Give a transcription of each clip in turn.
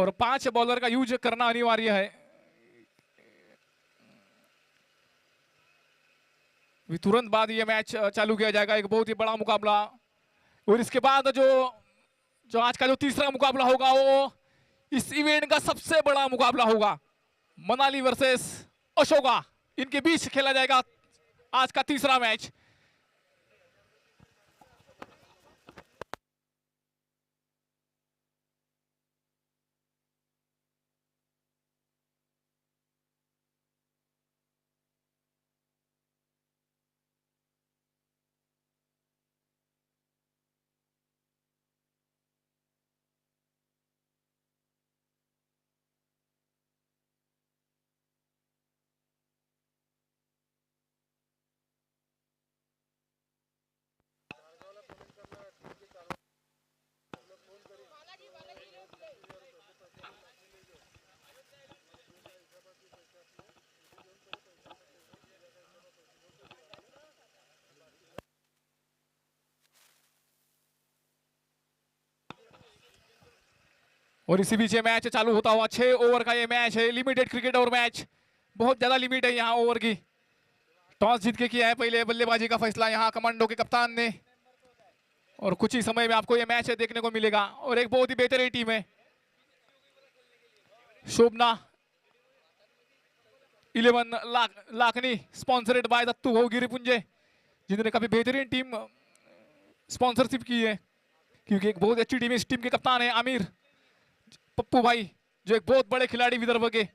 और 5 बॉलर का यूज करना अनिवार्य है। तुरंत बाद ये मैच चालू किया जाएगा, एक बहुत ही बड़ा मुकाबला। और इसके बाद जो आज का जो तीसरा मुकाबला होगा वो इस इवेंट का सबसे बड़ा मुकाबला होगा। मनाली वर्सेस अशोका, इनके बीच खेला जाएगा आज का तीसरा मैच। और इसी बीच ये मैच चालू होता हुआ 6 ओवर का ये मैच है, लिमिटेड क्रिकेट ओवर मैच। बहुत ज्यादा लिमिट है यहाँ ओवर की। टॉस जीत के किया है पहले बल्लेबाजी का फैसला यहाँ कमांडो के कप्तान ने, और कुछ ही समय में आपको ये मैच देखने को मिलेगा। और एक बहुत ही बेहतरीन टीम है शोभना 11 लाखनी, स्पॉन्सर्ड बाय दत्तू हो गिरिपुंजे, जिन्होंने काफी बेहतरीन टीम स्पॉन्सरशिप की है, क्योंकि एक बहुत अच्छी टीम है। इस टीम के कप्तान है आमिर पप्पू भाई, जो एक बहुत बड़े खिलाड़ी विदर्भ के।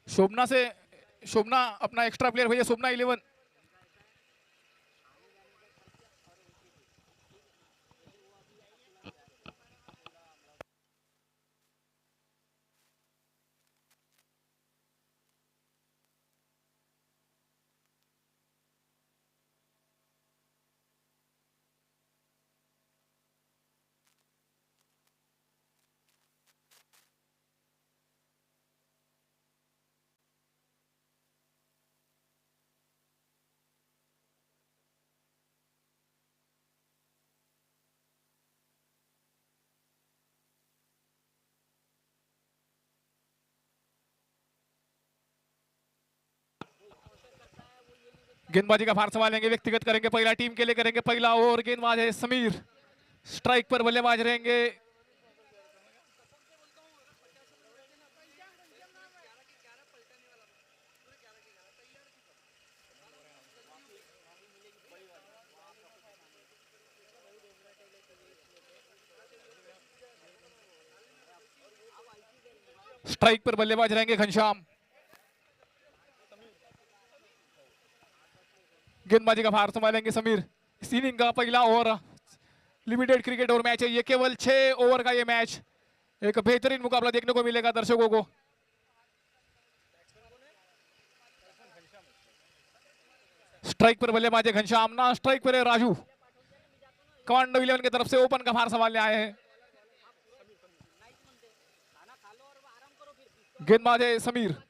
शोभना अपना एक्स्ट्रा प्लेयर भैया, शोभना 11। गेंदबाजी का भार संभालेंगे, व्यक्तिगत करेंगे, पहला टीम के लिए करेंगे पहला ओवर। गेंदबाज है समीर, स्ट्राइक पर बल्लेबाज रहेंगे स्ट्राइक पर बल्लेबाज रहेंगे घनश्याम। गेंदबाजी का भार संभालेंगे समीर। इस इनिंग का पहला over, limited cricket over match है ये, केवल 6 ओवर का ये मैच। एक बेहतरीन मुकाबला देखने को मिलेगा दर्शकों को। स्ट्राइक पर बल्लेबाज है घनश्याम, ना स्ट्राइक पर है राजू। कमांडो 11 की तरफ से ओपन का भार संभालने आए हैं। गेंदबाज है समीर।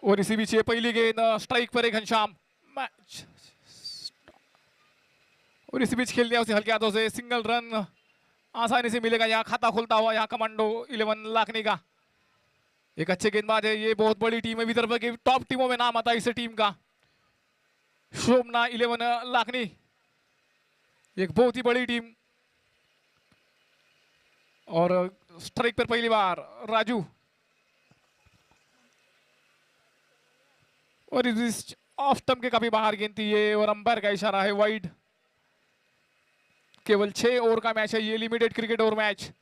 और इसी बीच ये पहली गेंद स्ट्राइक पर है घनश्याम। मैच और इसी बीच खेल दिया उसे हल्के हाथों से, सिंगल रन आसानी से मिलेगा यहाँ, खाता खोलता हुआ यहाँ कमांडो 11 लाखनी का। एक अच्छे गेंदबाज है, ये बहुत बड़ी टीम है, विदर्भ की टॉप टीमों में नाम आता है इस टीम का। शोभना 11 लाखनी, एक बहुत ही बड़ी टीम। और स्ट्राइक पर पहली बार राजू, और इस ऑफ स्टंप के काफी बाहर गेंद थी ये, और अंपायर का इशारा है वाइड। केवल 6 ओवर का मैच है ये, लिमिटेड क्रिकेट ओवर मैच।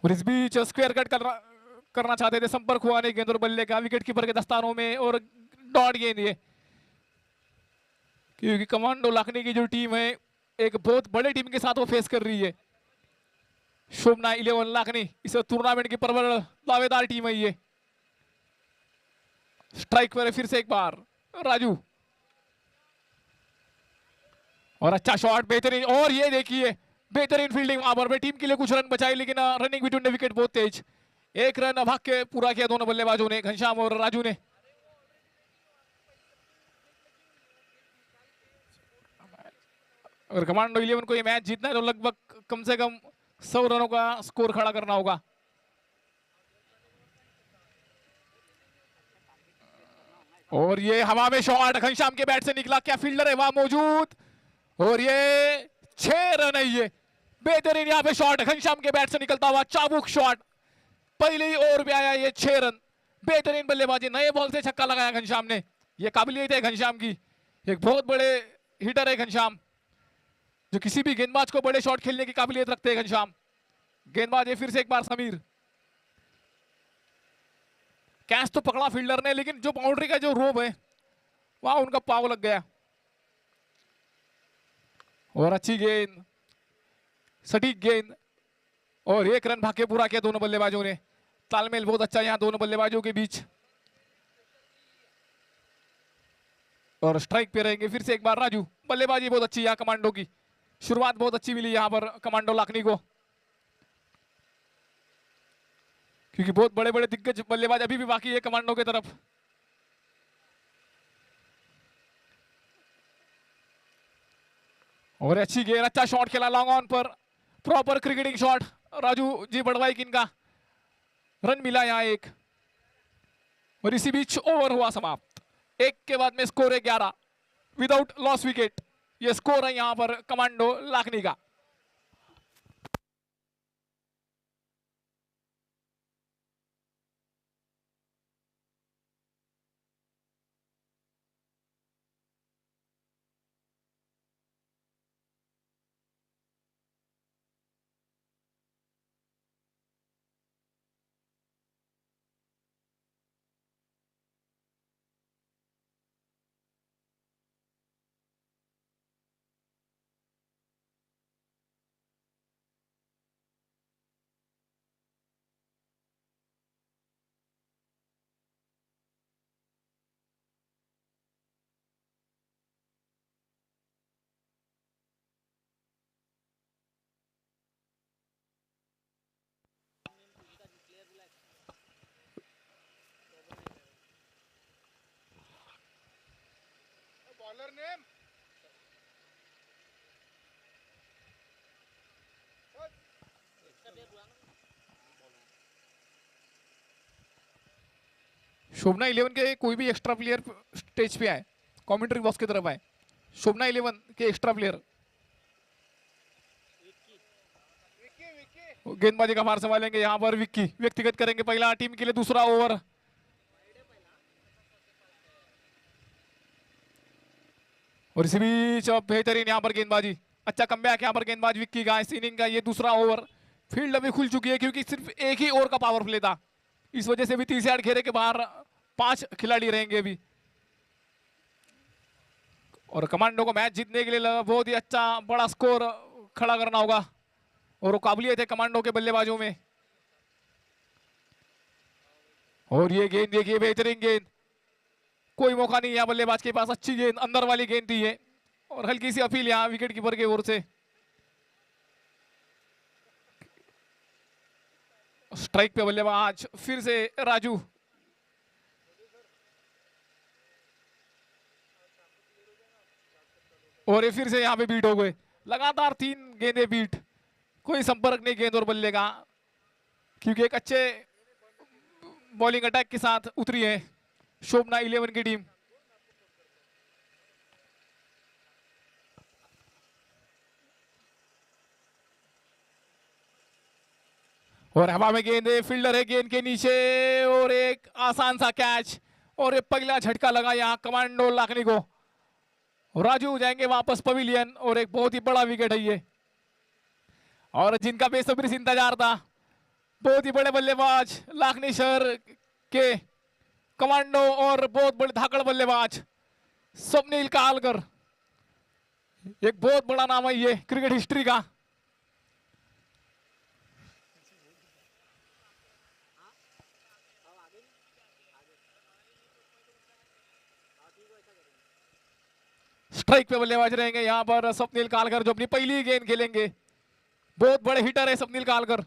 और इस बीच स्क्वायर कट करना चाहते थे, संपर्क हुआ नहीं गेंद और बल्ले का, विकेट कीपर के दस्तानों में, और डॉट गेंद ये, क्योंकि कमांडो लाखनी की जो टीम है एक बहुत बड़े टीम के साथ वो फेस कर रही है। शोभना 11 लाखनी इस टूर्नामेंट की प्रबल दावेदार टीम है ये। स्ट्राइक पर फिर से एक बार राजू, और अच्छा शॉट, बेहतरीन, और ये देखिए बेहतरीन फील्डिंग वहां पर, टीम के लिए कुछ रन बचाए, लेकिन रनिंग बिटवीन द विकेट बहुत तेज। एक रन भाग के पूरा किया दोनों बल्लेबाजों ने, घनश्याम और राजू ने। अगर कमांडो 11 को ये मैच जीतना है तो लगभग कम से कम 100 रनों का स्कोर खड़ा करना होगा। और ये हवा में शॉट घनश्याम के बैट से निकला, क्या फील्डर है वहां मौजूद, और ये 6 रन है ये, बेहतरीन यहाँ पे शॉट घनश्याम के बैट से निकलता हुआ, चाबुक शॉट, पहली ओवर पे आया ये 6 रन, बेहतरीन बल्लेबाजी, नए बॉल से छक्का लगाया घनश्याम ने। ये काबिलियत है घनश्याम की, एक बहुत बड़े हिटर है घनश्याम, जो किसी भी गेंदबाज को बड़े शॉट खेलने की काबिलियत रखते हैं घनश्याम। गेंदबाज है फिर से एक बार समीर, कैच तो पकड़ा फील्डर ने, लेकिन जो बाउंड्री का जो रोप है वहां उनका पाव लग गया। और अच्छी गेंद, सटीक गेंद, और 1 रन भाग के पूरा किया दोनों बल्लेबाजों ने। तालमेल बहुत अच्छा यहाँ दोनों बल्लेबाजों के बीच। और स्ट्राइक पे रहेंगे फिर से एक बार राजू, बल्लेबाजी बहुत अच्छी यहाँ कमांडो की, शुरुआत बहुत अच्छी मिली यहाँ पर कमांडो लाखनी को, क्योंकि बहुत बड़े बड़े दिग्गज बल्लेबाज अभी भी बाकी है कमांडो की तरफ। और अच्छी गेंद, अच्छा शॉट खेला लॉन्ग ऑन पर, proper cricketing shot Raju ji Badwai किनका, रन मिला यहाँ एक। और इसी बीच ओवर हुआ समाप्त, 1 के बाद में स्कोर है 11 विदाउट लॉस विकेट। ये स्कोर है यहाँ पर कमांडो लाखनी का। बॉलर नेम शोभना 11 के कोई भी एक्स्ट्रा प्लेयर स्टेज पे आए, कमेंट्री बॉक्स की तरफ आए। शोभना 11 के एक्स्ट्रा प्लेयर गेंदबाजी का मार संभालेंगे यहाँ पर विक्की, व्यक्तिगत करेंगे पहला, टीम के लिए दूसरा ओवर। और इसी बीच बेहतरीन यहाँ पर गेंदबाजी, अच्छा कमबैक यहाँ पर गेंदबाज विक्की का, इस इनिंग का ये दूसरा ओवर। फील्ड अभी खुल चुकी है क्योंकि सिर्फ एक ही ओवर का पावर प्ले था, इस वजह से भी 30 यार्ड घेरे के बाहर 5 खिलाड़ी रहेंगे अभी। और कमांडो को मैच जीतने के लिए बहुत ही अच्छा बड़ा स्कोर खड़ा करना होगा, और वो काबिलियत है कमांडो के बल्लेबाजों में। और ये गेंद देखिए, बेहतरीन गेंद, कोई मौका नहीं यहाँ बल्लेबाज के पास, अच्छी गेंद अंदर वाली गेंद थी है, और हल्की सी अपील यहाँ विकेट कीपर की ओर से। स्ट्राइक पे बल्लेबाज फिर से राजू। और ये फिर से यहाँ पे बीट हो गए, लगातार 3 गेंदे बीट, कोई संपर्क नहीं गेंद और बल्ले का, क्योंकि एक अच्छे बॉलिंग अटैक के साथ उतरी है शोभना 11 की टीम। और हवा में गेंद है, फील्डर है गेंद के नीचे, और एक आसान सा कैच, और एक पगला झटका लगा यहाँ कमांडो लाखनी को। राजू जाएंगे वापस पवेलियन, और एक बहुत ही बड़ा विकेट है ये, और जिनका बेसब्री से इंतजार था, बहुत ही बड़े बल्लेबाज लाखनी शहर के कमांडो और बहुत बड़े धाकड़ बल्लेबाज स्वप्निल कालकर, एक बहुत बड़ा नाम है ये क्रिकेट हिस्ट्री का। स्ट्राइक पे बल्लेबाज रहेंगे यहाँ पर स्वप्निल कालकर, जो अपनी पहली गेंद खेलेंगे। बहुत बड़े हिटर है स्वप्निल कालकर,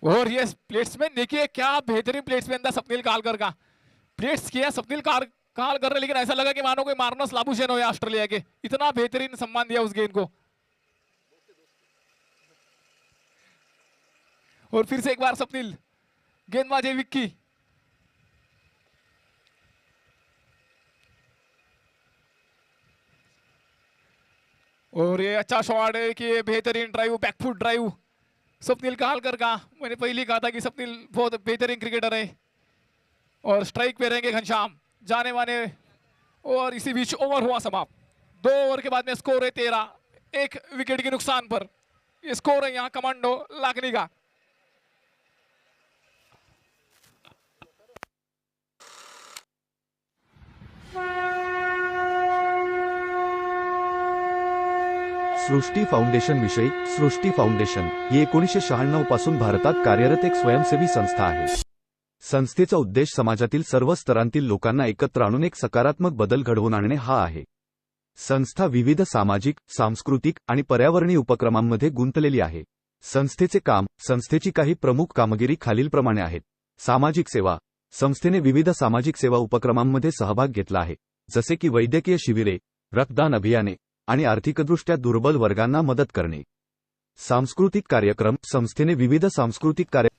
और ये प्लेट्समैन देखिए क्या बेहतरीन प्लेट्समैन था स्वप्निल कालकर का। प्लेट्स किया स्वप्निल कालकर ने, लेकिन ऐसा लगा कि मानो कोई मार्नस लाबुशेन हो ऑस्ट्रेलिया के, इतना बेहतरीन सम्मान दिया उस गेंद को। और फिर से एक बार स्वप्निल, गेंदबाज है विक्की, और ये अच्छा शॉट है कि बेहतरीन drive, back foot drive Swapnil Kalkar का। मैंने पहले कहा था कि स्वप्निल बहुत बेहतरीन क्रिकेटर है। और स्ट्राइक पे रहेंगे घनश्याम, जाने माने, और इसी बीच ओवर हुआ समाप्त। 2 ओवर के बाद में स्कोर है 13, 1 विकेट के नुकसान पर ये स्कोर है यहाँ कमांडो लाखनी का। सृष्टी फाउंडेशन विषयी सृष्टी फाउंडेशन ही 1996 पासून भारतात कार्यरत एक स्वयंसेवी संस्था आहे। संस्थेचा उद्देश समाजातील सर्व स्तरांतील लोकांना एकत्र आणून एक सकारात्मक बदल घडवून आणणे हा आहे। संस्था विविध सामाजिक, सांस्कृतिक आणि पर्यावरणीय उपक्रमांमध्ये गुंतलेली आहे। संस्थेचे काम, संस्थेची काही प्रमुख कामगिरी खालीलप्रमाणे आहेत। सामाजिक सेवा, संस्थेने विविध सामाजिक सेवा उपक्रमांमध्ये सहभाग घेतला आहे, जसे की वैद्यकीय शिबिरे, रक्तदान अभियाने आणि आर्थिकदृष्ट्या दुर्बल वर्गांना मदत करणे। सांस्कृतिक कार्यक्रम, संस्थेने विविध सांस्कृतिक कार्य।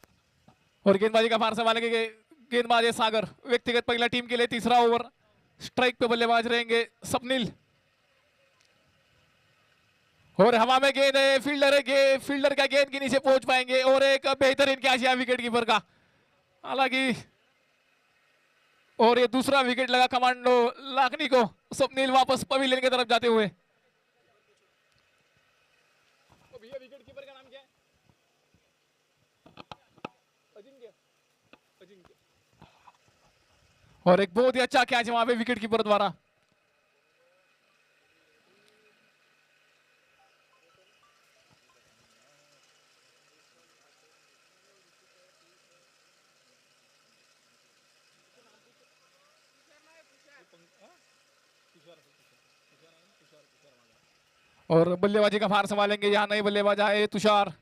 और गेंदबाजी का फार सवाल है कि गेंदबाज है सागर, व्यक्तिगत पहला टीम के लिए तीसरा ओवर। स्ट्राइक पे बल्लेबाज रहेंगे स्वप्निल, और हवा में गेंद है, फील्डर है, फील्डर का गेंद के नीचे पहुंच पाएंगे, और एक बेहतरीन कैच यहाँ विकेट कीपर का, हालांकि, और ये दूसरा विकेट लगा कमांडो लाखनी को। स्वप्निल वापस पवेलियन की तरफ जाते हुए। भैया विकेट कीपर का नाम क्या है? अजिंक्य। और एक बहुत ही अच्छा कैच वहां पे विकेट कीपर द्वारा। और बल्लेबाजी का भार संभालेंगे यहाँ नए बल्लेबाज आए तुषार।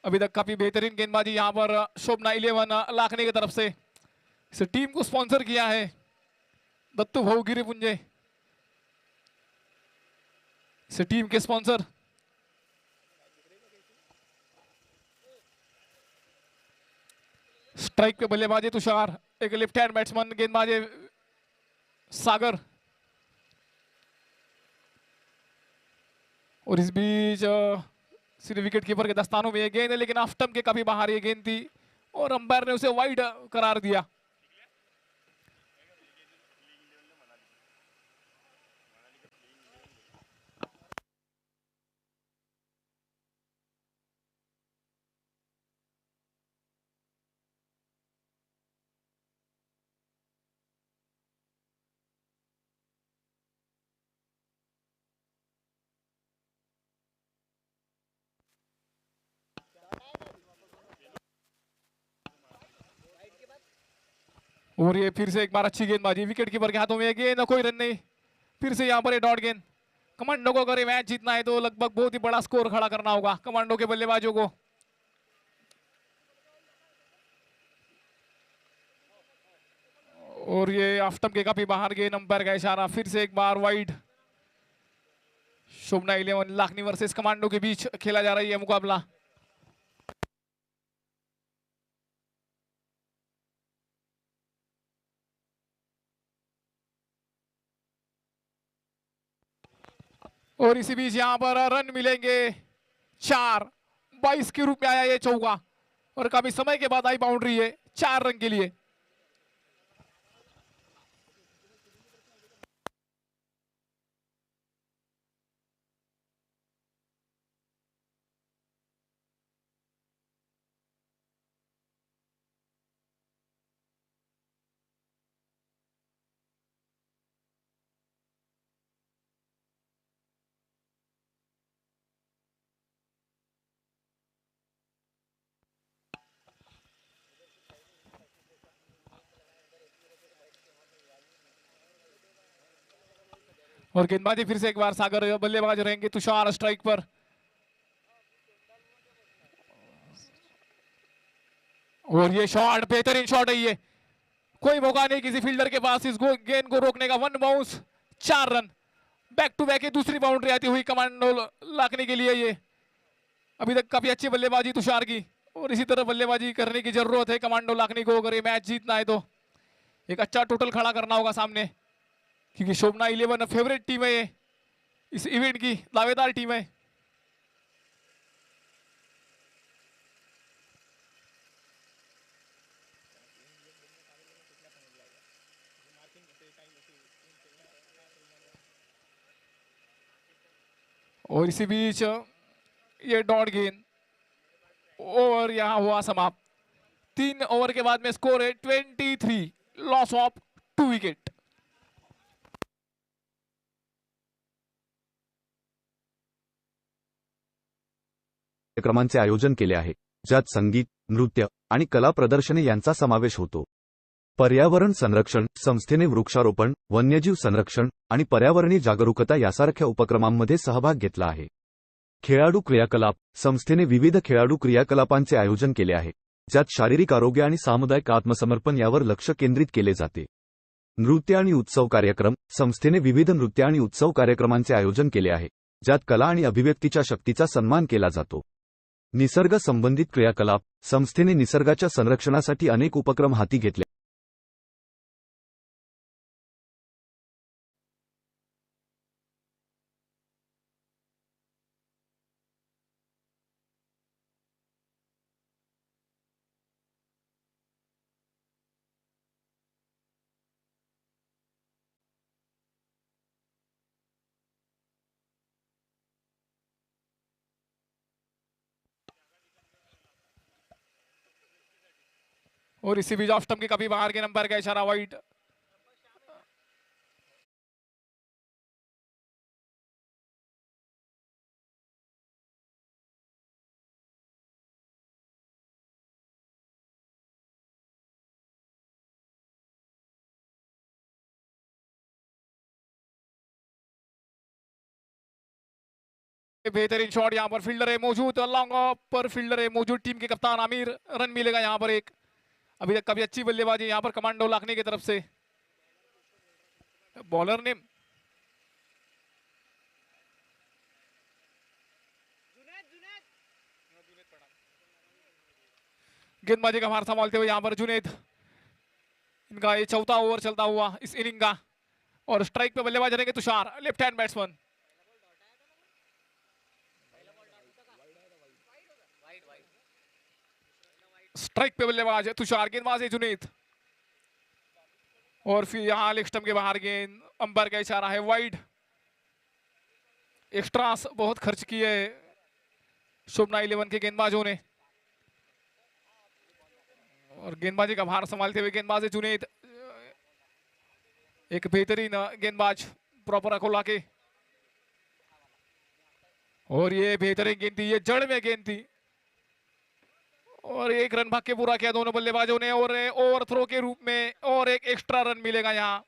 अभी तक काफी बेहतरीन गेंदबाजी यहाँ पर शोभना 11 लाखनी की तरफ से। इस टीम को स्पॉन्सर किया है दत्तू भाऊ गिरिपुंजे, इस टीम के स्पॉन्सर। स्ट्राइक पे बल्लेबाजी तुषार, एक लेफ्ट हैंड बैट्समैन गेंदबाजी सागर। और इस बीच सिर्फ विकेट कीपर के दस्तानों में ये गेंद है, लेकिन ऑफ स्टंप के काफी बाहर ये गेंद थी, और अंपायर ने उसे वाइड करार दिया। और ये फिर से एक बार अच्छी गेंदबाजी, विकेट कीपर के हाथों में ये गेंद, कोई रन नहीं। फिर से यहाँ पर ये डॉट गेंद, कमांडो को अगर ये मैच जीतना है तो लगभग बहुत ही बड़ा स्कोर खड़ा करना होगा कमांडो के बल्लेबाजों को। और ये ऑफ स्टंप के काफी बाहर गए, नंबर का इशारा, फिर से एक बार वाइड। शोभना 11 लाखनी वर्सेस कमांडो के बीच खेला जा रही है मुकाबला। और इसी बीच यहां पर रन मिलेंगे 4। 22 के रूप में आया ये चौका और काफी समय के बाद आई बाउंड्री है 4 रन के लिए। और गेंदबाजी फिर से एक बार सागर बल्लेबाज रहेंगे, तुषार स्ट्राइक पर। और ये शॉट बेहतरीन शॉट है, ये कोई मौका नहीं किसी फील्डर के पास इस गेंद को रोकने का। 1 bounce 4 run. Back to back दूसरी बाउंड्री आती हुई कमांडो लाखने के लिए। ये अभी तक काफी अच्छी बल्लेबाजी तुषार की और इसी तरह बल्लेबाजी करने की जरूरत है कमांडो लाखनी को अगर ये मैच जीतना है तो। एक अच्छा टोटल खड़ा करना होगा सामने, क्योंकि शोभना 11 फेवरेट टीम है ये, इस इवेंट की दावेदार टीम है। और इसी बीच ये डॉट गेंद और यहां हुआ समाप्त। 3 ओवर के बाद में स्कोर है 23, लॉस ऑफ 2 विकेट। कार्यक्रमांचे आयोजन केले आहे, ज्यात संगीत, नृत्य आणि कला प्रदर्शने यांचा समावेश होतो। पर्यावरण संरक्षण संस्थेने वृक्षारोपण, वन्यजीव संरक्षण आणि पर्यावरणीय जागरूकता यासारख्या उपक्रमांमध्ये सहभाग घेतला आहे। खेळाडू क्रियाकलाप संस्थेने विविध खेळाडू क्रियाकलापांचे आयोजन केले आहे, ज्यात शारीरिक आरोग्य आणि सामुदायिक आत्मसमर्पण यावर लक्ष केंद्रित केले जाते। नृत्य आणि उत्सव कार्यक्रम संस्थेने विविध नृत्य आणि उत्सव कार्यक्रमांचे आयोजन केले आहे, ज्यात कला आणि अभिव्यक्तीच्या शक्तीचा सन्मान केला जातो। निसर्ग संबंधित क्रियाकलाप संस्थेने निसर्गाच्या संरक्षणासाठी अनेक उपक्रम हाती घेतले। और इसी बीच ऑफ स्टंप के काफी बाहर के नंबर का इशारा, वाइड। बेहतरीन शॉट यहां पर, फील्डर है मौजूद, लॉन्ग ऑफ पर फील्डर है मौजूद, टीम के कप्तान आमिर। रन मिलेगा यहां पर एक। अभी तक काफी अच्छी बल्लेबाजी यहां पर कमांडो लाखनी की तरफ से। बॉलर ने गेंदबाजी का भार संभालते हुए यहां पर जुनेद, इनका ये चौथा ओवर चलता हुआ इस इनिंग का। और स्ट्राइक पे बल्लेबाज रहेंगे Tushar, left hand batsman. Strike पे बल्लेबाज है तुषार, गेंदबाज है जुनेद। और फिर यहां लेग स्टंप के बाहर गेंद, अंपायर का इशारा है वाइड। एक्स्ट्रा बहुत खर्च किए शोभना 11 के गेंदबाजों ने। और गेंदबाजी का भार संभालते हुए गेंदबाज है जुनेद, एक बेहतरीन गेंदबाज, प्रॉपर अकोला के। और ये बेहतरीन गेंद थी, ये जड़ में गेंद थी और एक रन भाग के पूरा किया दोनों बल्लेबाजों ने। और ओवर थ्रो के रूप में और एक एक्स्ट्रा रन मिलेगा यहाँ।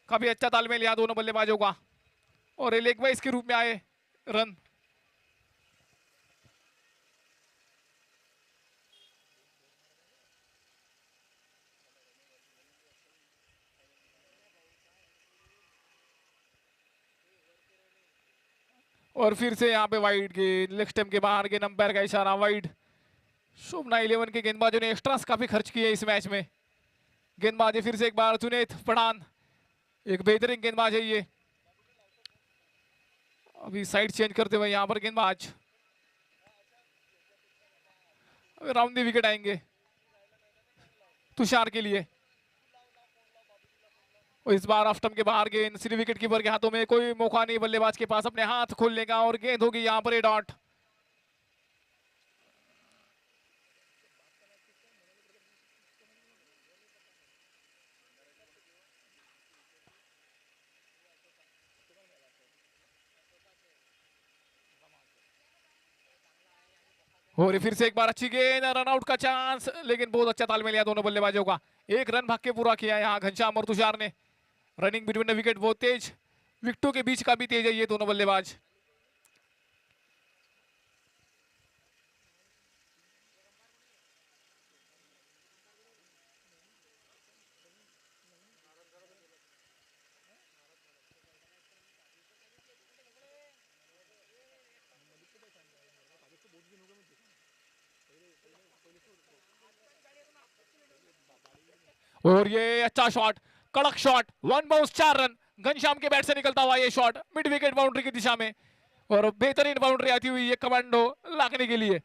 काफी अच्छा तालमेल यहाँ दोनों बल्लेबाजों का। और ये लेग वाइज के रूप में आए रन। और फिर से यहाँ पे वाइड गेंद, लेग स्टंप के बाहर गेंद, अंपायर का इशारा वाइड। शुभना 11 के गेंदबाजों ने एक्स्ट्रास काफी खर्च किए इस मैच में। गेंदबाजी फिर से एक बार जुनैद पठान, एक बेहतरीन गेंदबाज है ये। अभी साइड चेंज करते हुए यहाँ पर गेंदबाज, राउंड दी विकेट आएंगे तुषार के लिए। और इस बार ऑफ स्टंप के बाहर गेंद, सिर्फ विकेट कीपर के हाथों में, कोई मौका नहीं बल्लेबाज के पास अपने हाथ खोलने का, और गेंद होगी यहाँ पर ए डॉट। और फिर से एक बार अच्छी गेंद, रन आउट का चांस, लेकिन बहुत अच्छा तालमेल लिया दोनों बल्लेबाजों का। एक रन भाग के पूरा किया यहाँ घनश्याम और तुषार ने। रनिंग बिटवीन द विकेट बहुत तेज, विकेटों के बीच का भी तेज है ये दोनों बल्लेबाज। और ये अच्छा शॉट, कड़क shot, one bounce 4 run. Ghanshyam के बैट से निकलता हुआ ये शॉट मिड विकेट बाउंड्री की दिशा में, और बेहतरीन बाउंड्री आती हुई ये कमांडो लाखनी के लिए।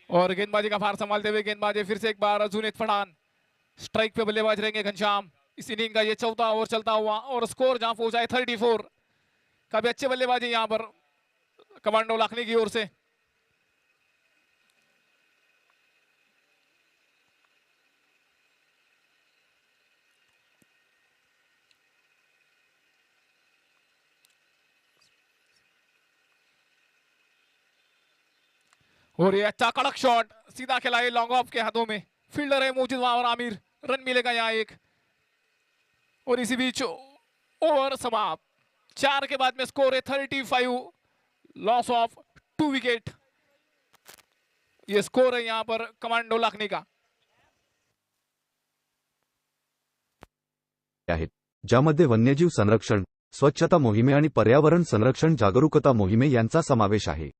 और गेंदबाजी का भार संभालते हुए गेंदबाजी फिर से एक बार जुनैद पठान। स्ट्राइक पे बल्लेबाज रहेंगे घनश्याम। इस इनिंग का ये चौथा ओवर चलता हुआ, और स्कोर जहां पहुंचा है 34। काफी अच्छे बल्लेबाजी यहां पर कमांडो लाखनी की ओर से। और ये अच्छा कड़क शॉट, सीधा खिलाए लॉन्ग ऑफ के हाथों में, फील्डर है मौजूद वहां और आमिर। रन मिलेगा यहाँ एक। और इसी बीच ओवर समाप्त। 4 के बाद में स्कोर है 35, लॉस ऑफ 2 विकेट। ये स्कोर है यहाँ पर कमांडो लाखनी का। आहेत ज्यामध्ये वन्यजीव संरक्षण, स्वच्छता मोहिमे आणि पर्यावरण संरक्षण जागरूकता मोहिमे यांचा समावेश आहे।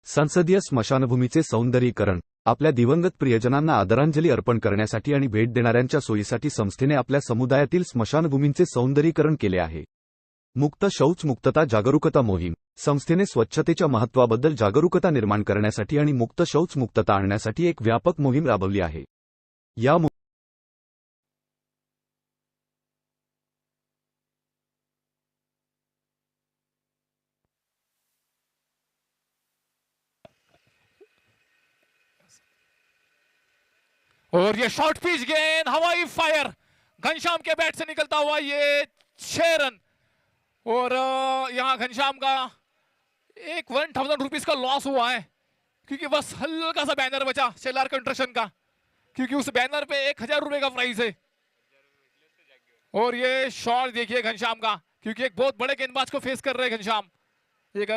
संसदीय स्मशानभूमीचे सौंदर्यीकरण, आपल्या दिवंगत प्रियजनांना आदरांजली अर्पण करण्यासाठी आणि भेट देणाऱ्यांच्या सोयीसाठी संस्थेने आपल्या समुदायातील स्मशानभूमींचे सौंदर्यीकरण केले आहे। मुक्त शौच मुक्तता जागरूकता मोहीम, संस्थेने स्वच्छतेच्या महत्त्वाबद्दल जागरूकता निर्माण करण्यासाठी आणि मुक्त शौच मुक्तता आणण्यासाठी एक व्यापक मोहीम राबवली आहे। या और ये शॉर्ट पिच गेंद, हवाई फायर, घनश्याम के बैट से निकलता हुआ ये 6 रन। और यहाँ घनश्याम का एक 1000 रुपीज का लॉस हुआ है, क्योंकि बस हल्का सा बैनर बचा शेलार कंस्ट्रक्शन का, क्योंकि उस बैनर पे 1000 रुपए का प्राइस है। और ये शॉट देखिए घनश्याम का, क्योंकि एक बहुत बड़े गेंदबाज को फेस कर रहे हैं घनश्याम। एक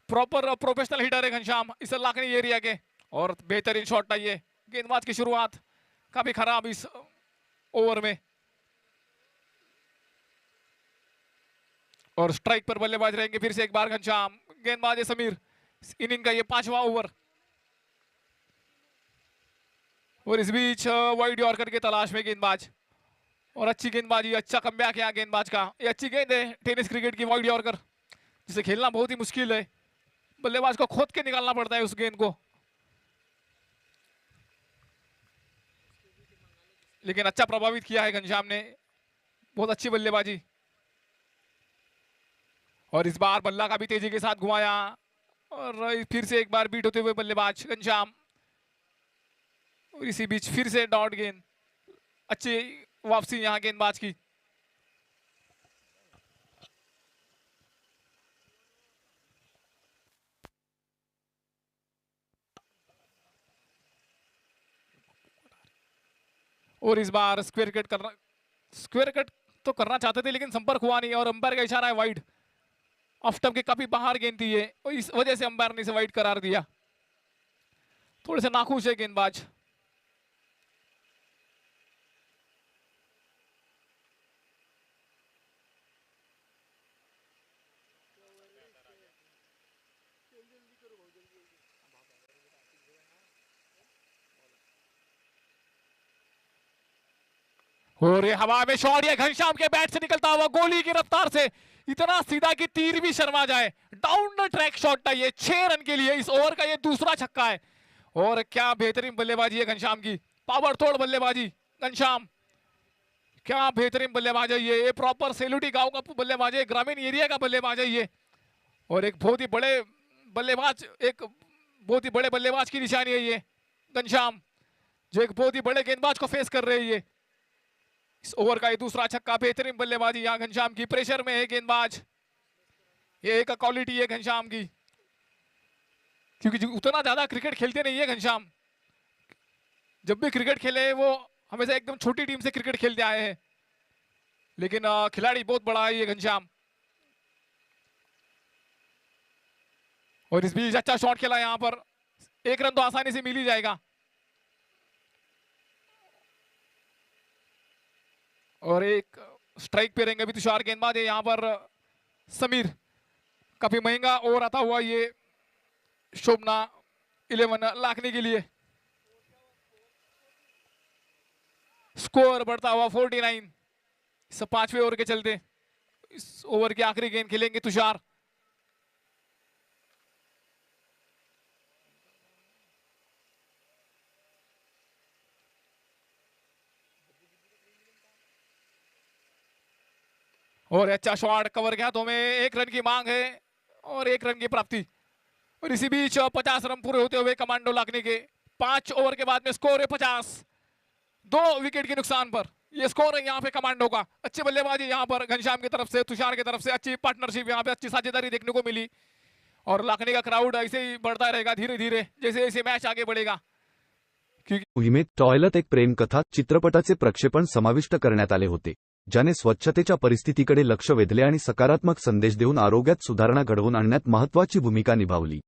प्रॉपर प्रोफेशनल हिटर है घनश्याम इस लाखनी एरिया के। और बेहतरीन शॉट था ये। गेंदबाज की शुरुआत काफी खराब इस ओवर में। और स्ट्राइक पर बल्लेबाज रहेंगे फिर से एक बार घनश्याम। गेंदबाज है समीर। इनिंग का ये 5वां ओवर। और इस बीच वाइड यॉर्कर की तलाश में गेंदबाज, और अच्छी गेंदबाजी, अच्छा कमबैक है गेंदबाज का। ये अच्छी गेंद है टेनिस क्रिकेट की, वाइड यॉर्कर, जिसे खेलना बहुत ही मुश्किल है। बल्लेबाज को खोद के निकालना पड़ता है उस गेंद को, लेकिन अच्छा प्रभावित किया है घनश्याम ने। बहुत अच्छी बल्लेबाजी। और इस बार बल्ला का भी तेजी के साथ घुमाया, और फिर से एक बार बीट होते हुए बल्लेबाज घनश्याम। और इसी बीच फिर से डॉट गेंद, अच्छी वापसी यहाँ गेंदबाज की। और इस बार स्क्वायर कट तो करना चाहते थे लेकिन संपर्क हुआ नहीं और अंपायर का इशारा है वाइड। ऑफ स्टंप के काफी बाहर गेंद थी ये और इस वजह से अंपायर ने इसे वाइड करार दिया। थोड़े से नाखुश है गेंदबाज। और ये हवा में शॉट, ये घनश्याम के बैट से निकलता हुआ गोली की रफ्तार से इतना सीधा कि तीर भी शर्मा जाए। डाउन द ट्रैक शॉट था ये 6 रन के लिए। इस ओवर का ये दूसरा छक्का है और क्या बेहतरीन बल्लेबाजी है घनश्याम की। पावर तोड़ बल्लेबाजी घनश्याम, क्या बेहतरीन बल्लेबाज है ये प्रॉपर सेलुटी गांव का बल्लेबाज है, ग्रामीण एरिया का बल्लेबाज है ये। और एक बहुत ही बड़े बल्लेबाज की निशानी है ये घनश्याम, जो एक बहुत ही बड़े गेंदबाज को फेस कर रहे हैं ये। इस ओवर का ये दूसरा छक्का, बेहतरीन बल्लेबाजी यहाँ घनश्याम की। प्रेशर में है गेंदबाज, ये एक क्वालिटी है घनश्याम की, क्योंकि उतना ज्यादा क्रिकेट खेलते नहीं है घनश्याम। जब भी क्रिकेट खेले वो हमेशा एकदम छोटी टीम से क्रिकेट खेलते आए हैं, लेकिन खिलाड़ी बहुत बड़ा है ये घनश्याम। और इस बीच अच्छा शॉट खेला यहाँ पर, 1 रन तो आसानी से मिल ही जाएगा। और एक स्ट्राइक पे रहेंगे अभी तुषार गेंदबाज है यहाँ पर समीर। काफी महंगा ओवर आता हुआ ये शोभना 11 लाखने के लिए। स्कोर बढ़ता हुआ 49 इस 5वें ओवर के चलते। इस ओवर की आखिरी गेंद खेलेंगे तुषार। और अच्छा शॉट कवर के हाथों में, 1 रन की मांग है और 1 रन की प्राप्ति। और इसी बीच 50 रन पूरे होते हुए कमांडो लाखनी के 5 ओवर के बाद में स्कोर है 50, 2 विकेट के नुकसान पर ये स्कोर है यहाँ पे कमांडो का। अच्छी बल्लेबाजी यहाँ पर घनश्याम की तरफ से, तुषार की तरफ से अच्छी पार्टनरशिप, यहाँ पे अच्छी साझेदारी देखने को मिली। और लाखनी का क्राउड ऐसे ही बढ़ता रहेगा धीरे धीरे जैसे जैसे मैच आगे बढ़ेगा। मोहिमेत टॉयलेट एक प्रेमकथा चित्रपटाचे प्रक्षेपण समाविष्ट करण्यात आले होते, ज्याने स्वच्छतेच्या परिस्थितीकडे लक्ष वेधले आणि सकारात्मक संदेश देऊन आरोग्यात सुधारणा घडवून आणण्यात महत्त्वाची भूमिका निभावली।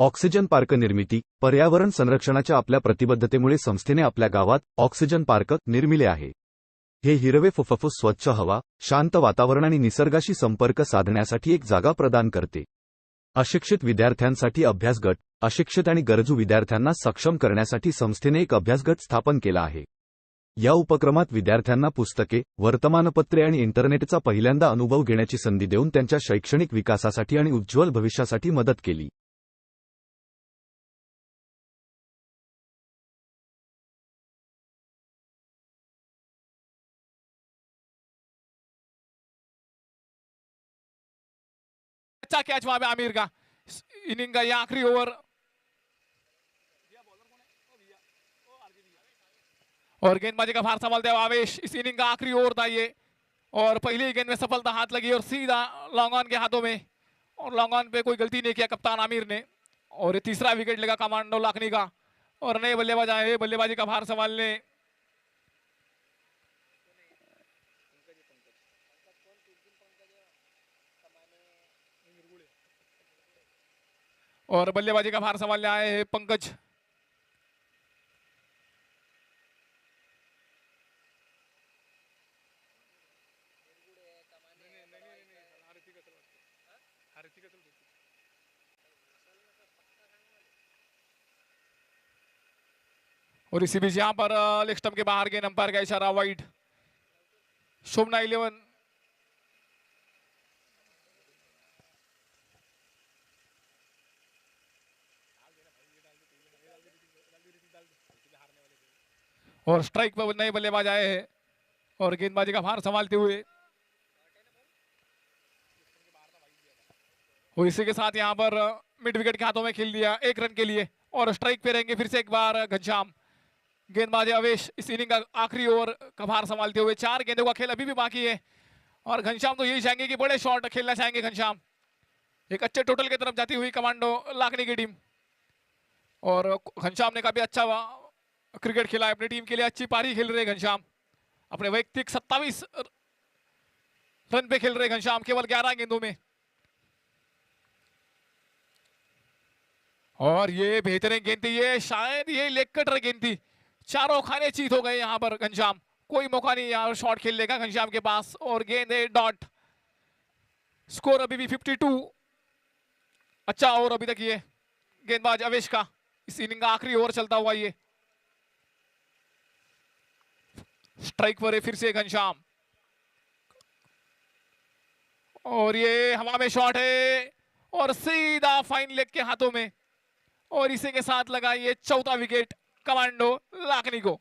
ऑक्सिजन पार्क निर्मिती, पर्यावरण संरक्षणाच्या आपल्या प्रतिबद्धतेमुळे संस्थेने आपल्या गावात ऑक्सिजन पार्क निर्मिले आहे। हे हिरवे फुफ्फुस स्वच्छ हवा, शांत वातावरण आणि निसर्गाशी संपर्क साधण्यासाठी एक जागा प्रदान करते। अशिक्षित विद्यार्थ्यांसाठी अभ्यासगट, अशिक्षित आणि गरजू विद्यार्थ्यांना सक्षम करण्यासाठी संस्थेने एक अभ्यासगट स्थापन केला आहे। या उपक्रमात विद्यार्थ्यांना पुस्तके, वर्तमानपत्रे आणि इंटरनेटचा पहिल्यांदा अनुभव घेण्याची संधी देऊन त्यांच्या शैक्षणिक विकासासाठी आणि उज्ज्वल भविष्यासाठी मदत केली। अच्छा कैच वहां पे आमिर का, इनिंग का ये आखिरी ओवर। और गेंदबाजी का भार संभालते हुए आवेश, इस इनिंग का आखिरी ओवर था ये। और पहली गेंद में सफलता हाथ लगी और सीधा लॉन्ग ऑन के हाथों में, और लॉन्ग ऑन पे कोई गलती नहीं किया कप्तान आमिर ने। और ये तीसरा विकेट लगा कमांडो लाखनी का और नए बल्लेबाज आए बल्लेबाजी का भार संभालने। और बल्लेबाजी का भार संभालने आए हैं पंकज। और इसी बीच यहां पर लेग स्टंप के बाहर गेंद, अंपायर का इशारा वाइड। शोभना 11। और स्ट्राइक पर नए बल्लेबाज आए हैं और गेंदबाजी का भार संभालते हुए। और इसी के साथ यहां पर मिड विकेट के हाथों में खेल दिया 1 रन के लिए। और स्ट्राइक पे रहेंगे फिर से एक बार घनश्याम। गेंदबाजी अवेश इस इनिंग का आखिरी ओवर का भार संभालते हुए। 4 गेंदों का खेल अभी भी बाकी है और घनश्याम तो यही चाहेंगे कि बड़े शॉट खेलना चाहेंगे घनश्याम। एक अच्छे टोटल की तरफ जाती हुई कमांडो लाखनी की टीम। और घनश्याम ने काफी अच्छा क्रिकेट खेला है अपनी टीम के लिए, अच्छी पारी खेल रहे घनश्याम, अपने वैयक्तिक 27 रन पे खेल रहे घनश्याम केवल 11 गेंदों में। और ये बेहतरीन गेंद थी, ये शायद ये लेग कटर गेंद थी, चारों खाने चीत हो गए यहाँ पर घनश्याम, कोई मौका नहीं यहाँ शॉट खेलने का घनश्याम के पास, और गेंद है डॉट। स्कोर अभी भी 52। अच्छा ओवर अभी तक ये गेंदबाज अवेश का, इस इनिंग का आखिरी ओवर चलता हुआ ये। स्ट्राइक पर है फिर से घनश्याम, और ये हवा में शॉट है और सीधा फाइन लेग के हाथों में, और इसी के साथ लगा ये चौथा विकेट कमांडो लाखनी को।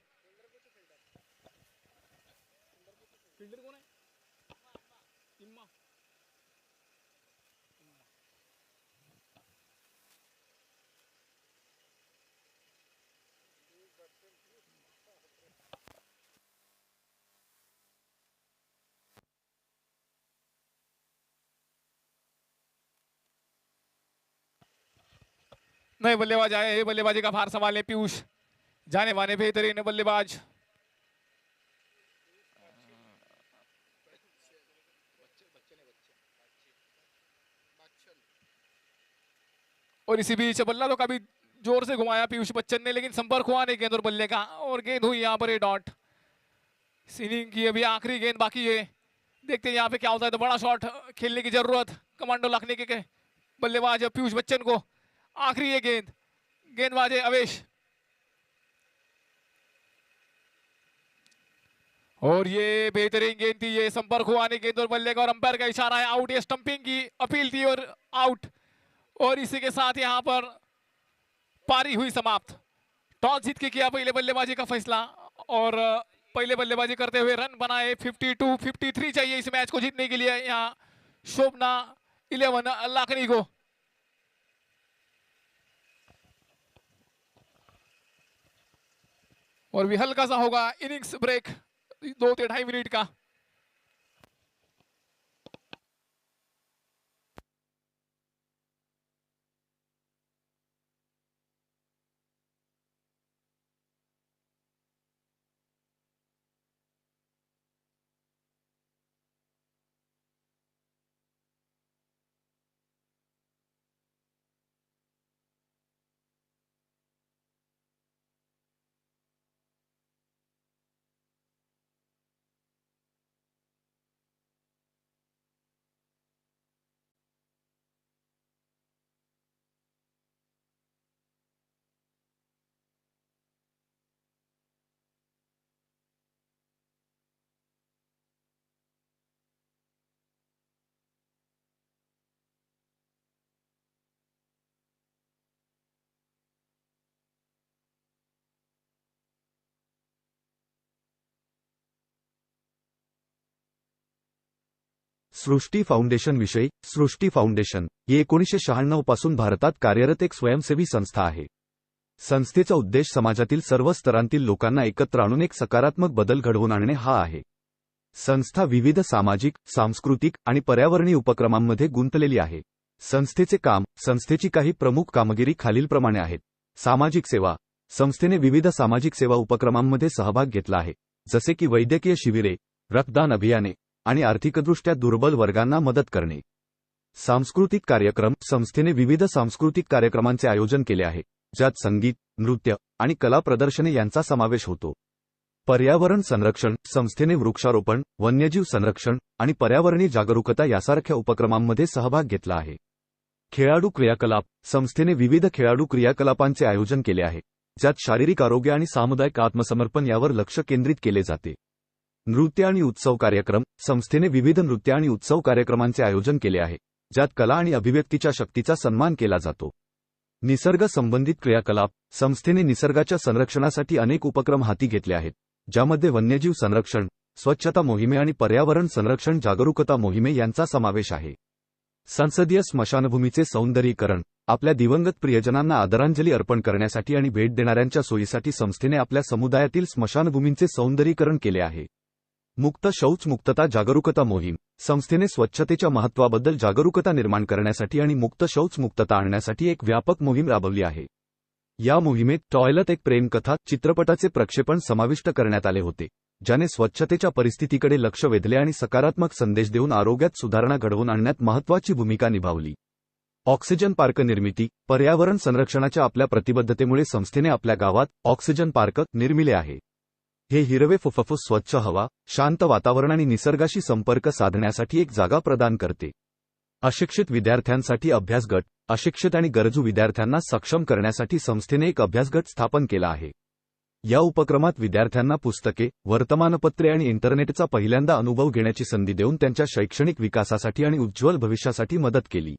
नए बल्लेबाज आए हैं, बल्लेबाजी का भार संभाले पीयूष, जाने माने बेहतरीन बल्लेबाज। और इसी बीच बल्ला तो काफी जोर से घुमाया पीयूष बच्चन ने, लेकिन संपर्क हुआ नहीं गेंद और बल्ले का, और गेंद हुई यहाँ पर ये डॉट। इस इनिंग की अभी आखिरी गेंद बाकी है, देखते हैं यहाँ पे क्या होता है। तो बड़ा शॉट खेलने की जरूरत कमांडो लाखनी के बल्लेबाज पीयूष बच्चन को। आखिरी ये गेंद, गेंदबाज है अवेश, और ये बेहतरीन गेंद थी, ये संपर्क हुआ नहीं गेंद और बल्ले का, और अंपायर का इशारा है आउट। ये स्टंपिंग की अपील थी और आउट, और इसी के साथ यहां पर पारी हुई समाप्त। टॉस जीत के किया पहले बल्लेबाजी का फैसला, और पहले बल्लेबाजी करते हुए रन बनाए 52-53 चाहिए इस मैच को जीतने के लिए यहाँ शोभना 11 लाखनी को। और भी हल्का सा होगा इनिंग्स ब्रेक 2 से 2.5 मिनट का। सृष्टी फाउंडेशन विषयी सृष्टी फाउंडेशन ही 1996 पासून भारतात कार्यरत एक स्वयंसेवी संस्था आहे। संस्थेचा उद्देश समाजातील सर्व स्तरांतील लोकांना एकत्र आणून एक सकारात्मक बदल घडवून आणणे हा आहे। संस्था विविध सामाजिक, सांस्कृतिक आणि पर्यावरणीय उपक्रमांमध्ये गुंतलेली आहे। संस्थेचे काम, संस्थेची काही प्रमुख कामगिरी खालीलप्रमाणे आहेत। सामाजिक सेवा, संस्थेने विविध सामाजिक सेवा उपक्रमांमध्ये सहभाग घेतला आहे, जसे की वैद्यकीय शिबिरे, रक्तदान अभियाने आणि आर्थिकदृष्ट्या दुर्बल वर्गांना मदत करणे। सांस्कृतिक कार्यक्रम, संस्थेने विविध सांस्कृतिक कार्यक्रमांचे आयोजन केले आहे, ज्यात संगीत, नृत्य आणि कला प्रदर्शने यांचा समावेश होतो। पर्यावरण संरक्षण, संस्थेने वृक्षारोपण, वन्यजीव संरक्षण आणि पर्यावरणीय जागरूकता यासारख्या उपक्रमांमध्ये सहभाग घेतला आहे। खेळाडू क्रियाकलाप, संस्थेने विविध खेळाडू क्रियाकलापांचे आयोजन केले आहे, ज्यात शारीरिक आरोग्य आणि सामुदायिक आत्मसमर्पण यावर लक्ष केंद्रित केले जाते। नृत्य आणि उत्सव कार्यक्रम, संस्थेने विविध नृत्य आणि उत्सव कार्यक्रमांचे आयोजन केले आहे, ज्यात कला आणि अभिव्यक्तीच्या शक्तीचा सन्मान केला जातो। निसर्ग संबंधित क्रियाकलाप, संस्थेने निसर्गाच्या संरक्षणासाठी अनेक उपक्रम हाती घेतले आहेत, ज्यामध्ये वन्यजीव संरक्षण, स्वच्छता मोहिमे आणि पर्यावरण संरक्षण जागरूकता मोहिमे यांचा समावेश आहे। संसदीय स्मशानभूमीचे सौंदर्यीकरण, आपल्या दिवंगत प्रियजनांना आदरांजली अर्पण करण्यासाठी आणि भेट देणाऱ्यांच्या सोयीसाठी संस्थेने आपल्या समुदायातील स्मशानभूमींचे सौंदर्यीकरण केले आहे। मुक्त शौच मुक्तता जागरूकता मोहीम, संस्थेने स्वच्छतेच्या महत्त्वाबद्दल जागरूकता निर्माण करण्यासाठी आणि मुक्त शौच मुक्तता आणण्यासाठी एक व्यापक मोहीम राबवली आहे। या मोहिमेत टॉयलेट एक प्रेमकथा चित्रपटाचे प्रक्षेपण समाविष्ट करण्यात आले होते, ज्याने स्वच्छतेच्या परिस्थितीकडे लक्ष वेधले आणि सकारात्मक संदेश देऊन आरोग्यात सुधारणा घडवून आणण्यात महत्त्वाची भूमिका निभावली. ऑक्सिजन पार्क निर्मिती. पर्यावरण संरक्षणाच्या आपल्या प्रतिबद्धतेमुळे संस्थेने आपल्या गावात ऑक्सिजन पार्क निर्मिले आहे. हे हिरवे फुफ्फुस स्वच्छ हवा, शांत वातावरण आणि निसर्गाशी संपर्क साधण्यासाठी एक जागा प्रदान करते. अशिक्षित विद्यार्थ्यांसाठी अभ्यासगट. अशिक्षित आणि गरजू विद्यार्थ्यांना सक्षम करण्यासाठी संस्थेने एक अभ्यासगट स्थापन केला आहे. या उपक्रमात विद्यार्थ्यांना पुस्तके, वर्तमानपत्रे आणि इंटरनेटचा पहिल्यांदा अनुभव घेण्याची संधी देऊन त्यांच्या शैक्षणिक विकासासाठी आणि उज्ज्वल भविष्यासाठी मदत केली.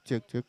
Check check.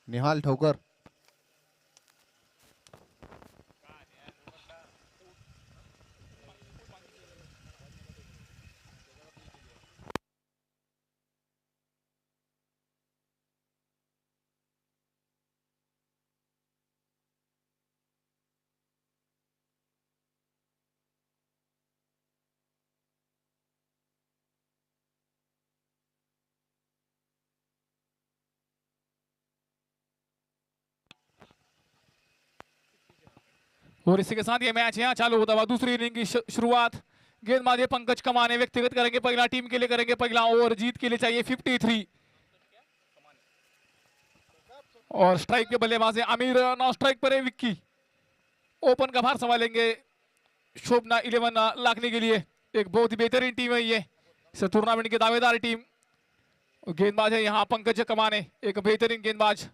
निहाल ठोकर. और इसी के साथ ये मैच यहाँ चालू होता हुआ दूसरी इनिंग की शुरुआत. गेंदबाजी पंकज कमाने व्यक्तिगत करेंगे पहला, टीम के लिए करेंगे पहला ओवर. जीत के लिए चाहिए 53. और स्ट्राइक के बल्लेबाज है आमिर. नौ स्ट्राइक पर है विक्की. ओपन का भार संभालेंगे शोभना 11 लाखने के लिए. एक बहुत ही बेहतरीन टीम है ये, इस टूर्नामेंट की दावेदार टीम. गेंदबाज है यहाँ पंकज कमाने, एक बेहतरीन गेंदबाज,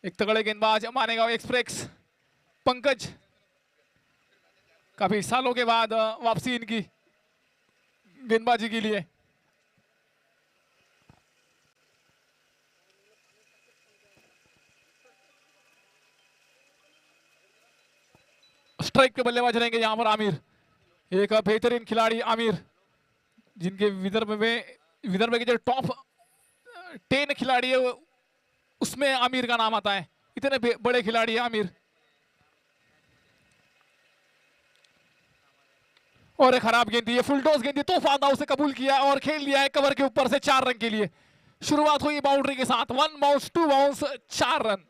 एक तगड़े गेंदबाज. मानेगांव एक्सप्रेस पंकज, काफी सालों के बाद वापसी इनकी गेंदबाजी के लिए. स्ट्राइक के बल्लेबाज रहेंगे यहां पर आमिर, एक बेहतरीन खिलाड़ी आमिर, जिनके विदर्भ के जो टॉप 10 खिलाड़ी है उसमें आमिर का नाम आता है. इतने बड़े खिलाड़ी है आमिर. और एक खराब गेंद दी है, फुल टॉस गेंद दी, तोहफा था उसे कबूल किया और खेल लिया है कवर के ऊपर से 4 रन के लिए. शुरुआत हुई बाउंड्री के साथ. 1 बाउंस 2 बाउंस 4 रन.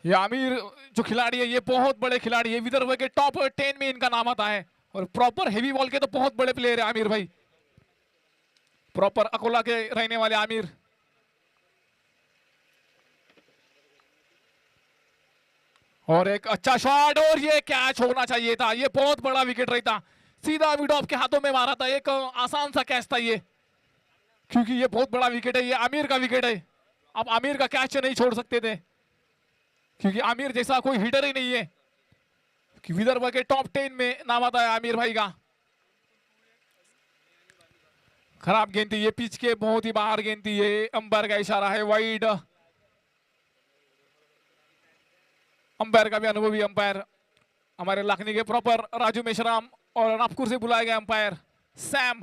ये आमिर जो खिलाड़ी है ये बहुत बड़े खिलाड़ी है, विदर्भ के टॉप 10 में इनका नाम आता है. और प्रॉपर हेवी बॉल के तो बहुत बड़े प्लेयर है आमिर भाई. प्रॉपर अकोला के रहने वाले आमिर. और एक अच्छा शॉट, और ये कैच होना चाहिए था. ये बहुत बड़ा विकेट रहता, सीधा मिड ऑफ के हाथों में मारा था. एक आसान सा कैच था ये, क्योंकि ये बहुत बड़ा विकेट है, ये आमिर का विकेट है. अब आमिर का कैच नहीं छोड़ सकते थे, क्योंकि आमिर जैसा कोई हिटर ही नहीं है. कि विदर्भ के टॉप 10 में नाम आता है आमिर भाई का. खराब गेंद थी ये, पिच के बहुत ही बाहर गेंद थी ये. अंपायर का इशारा है वाइड. अंपायर का भी अनुभवी अंपायर हमारे लाखनी के प्रॉपर राजू मेश्राम, और नागपुर से बुलाए गए अंपायर सैम.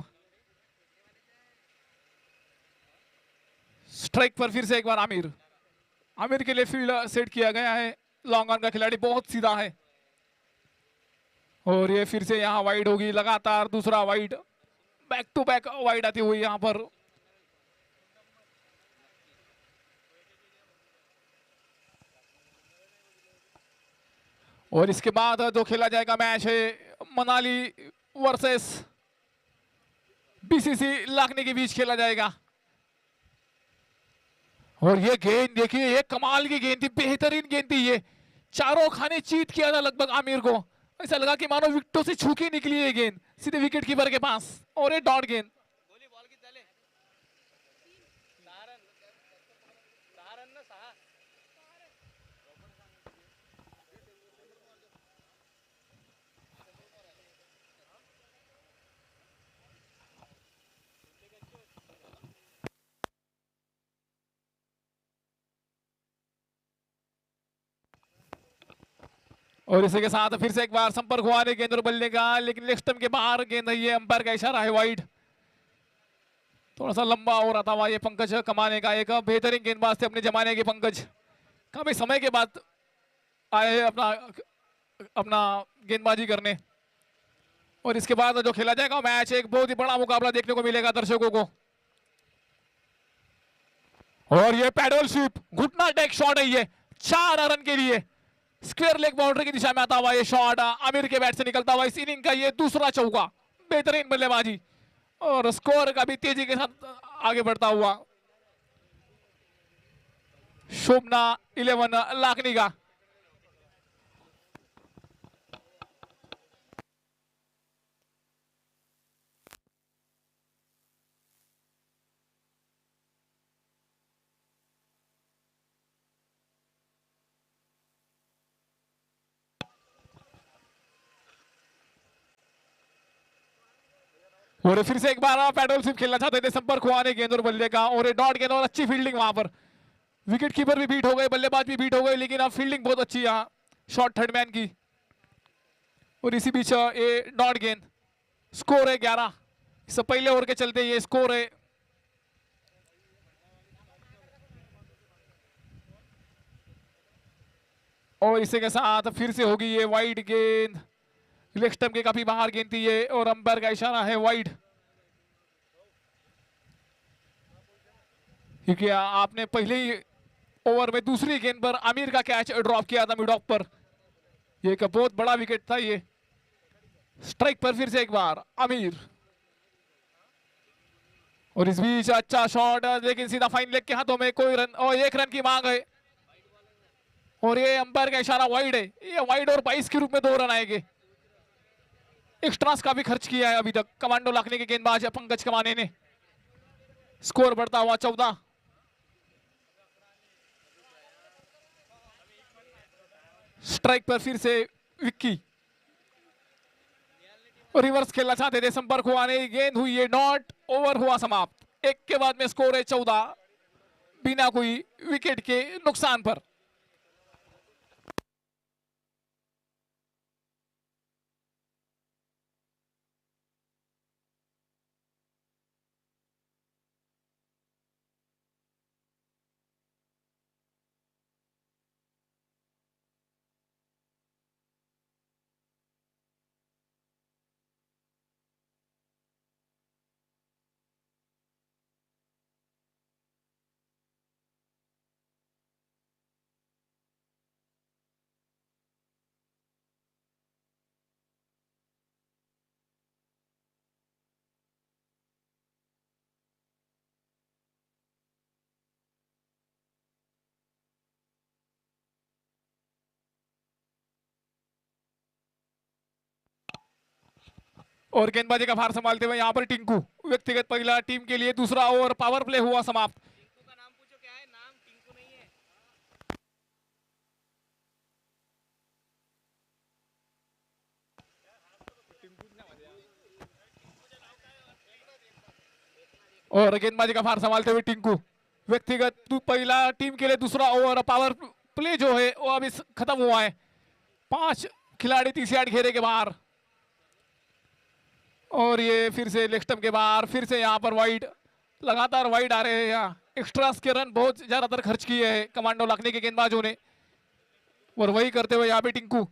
स्ट्राइक पर फिर से एक बार आमिर। आमिर के लिए फील्ड सेट किया गया है। लॉन्ग ऑन का खिलाड़ी बहुत सीधा है और ये फिर से यहाँ वाइड होगी, लगातार दूसरा wide, back to back wide आती हुई यहाँ पर। और इसके बाद जो खेला जाएगा मैच है मनाली वर्सेस बीसीसी लाखनी के बीच खेला जाएगा। और ये गेंद देखिए, ये कमाल की गेंद थी, बेहतरीन गेंद थी। ये चारों खाने चीट किया था लगभग आमिर को, ऐसा लगा कि मानो विकेटों से छू के निकली है गेंद सीधे विकेट कीपर के पास। और ये डॉट गेंद। और इसी के साथ फिर से एक बार संपर्क हुआ है गेंद और बल्ले का, लेकिन लेग स्टंप के बाहर गेंद है। ये अंपायर का इशारा है वाइड। थोड़ा सा लंबा हो रहा था वहां ये पंकज कमाने का, एक बेहतरीन गेंदबाज थे अपने जमाने के पंकज, काफी समय के बाद आए हैं अपना गेंदबाजी करने। और इसके बाद जो खेला जाएगा मैच, एक बहुत ही बड़ा मुकाबला देखने को मिलेगा दर्शकों को। और ये पैडल स्वीप घुटना टेक शॉट है, ये 4 रन के लिए स्क्वायर लेग बाउंड्री की दिशा में आता हुआ ये शॉट आमिर के बैट से निकलता हुआ इस इनिंग का ये दूसरा चौका। बेहतरीन बल्लेबाजी और स्कोर का भी तेजी के साथ आगे बढ़ता हुआ। शोभना 11 लाखनी का। और फिर से एक बार पैडल स्वीप खेलना चाहते थे, संपर्क हुआ नहीं गेंद और बल्ले का। और ये डॉट गेंद और अच्छी फील्डिंग वहां पर, विकेट कीपर भी बीट हो गए, बल्लेबाज भी बीट हो गए, लेकिन अब फील्डिंग बहुत अच्छी यहाँ शॉर्ट थर्ड मैन की। और इसी बीच ये डॉट गेंद। स्कोर है 11, इससे पहले ओवर के चलते ये स्कोर है। और इसी के साथ फिर से होगी ये वाइड गेंद, लेग स्टंप के काफी बाहर गेंद थी ये, और अंपायर का इशारा है वाइड। क्योंकि आपने पहले ही ओवर में दूसरी गेंद पर आमिर का कैच ड्रॉप किया था मिड ऑफ पर, ये एक बहुत बड़ा विकेट था ये। स्ट्राइक पर फिर से एक बार आमिर। और इस बीच अच्छा शॉट, लेकिन सीधा फाइन लेग के हाथों में, कोई रन और 1 रन की मांग है। और ये अंपायर का इशारा वाइड है, ये वाइड और 22 के रूप में 2 रन आएंगे। एक्स्ट्रास का भी खर्च किया है अभी तक कमांडो लाखनी के गेंदबाज पंकज कमाने ने। स्कोर बढ़ता हुआ 14। स्ट्राइक पर फिर से विक्की। रिवर्स खेलना चाहते थे, संपर्क हुआ नहीं, गेंद हुई है नॉट, ओवर हुआ समाप्त। 1 के बाद में स्कोर है 14 बिना कोई विकेट के नुकसान पर। और गेंदबाजी का भार संभालते हुए यहाँ पर टिंकू, व्यक्तिगत पहला, टीम के लिए दूसरा ओवर, पावर प्ले हुआ समाप्त। टिंकू का नाम पूछो, क्या है नाम? टिंकू नहीं है। और गेंदबाजी का भार संभालते हुए टिंकू, व्यक्तिगत पहला, टीम के लिए दूसरा ओवर, पावर प्ले जो है वो अभी खत्म हुआ है। 5 खिलाड़ी 30 यार्ड घेरे के बाहर। और ये फिर से लेग स्टंप के बाहर, फिर से यहाँ पर वाइड, लगातार वाइड आ रहे हैं यहाँ। एक्स्ट्रास के रन बहुत ज्यादातर खर्च किए हैं कमांडो लखनऊ के गेंदबाजों ने, और वही करते हुए यहाँ पे टिंकू,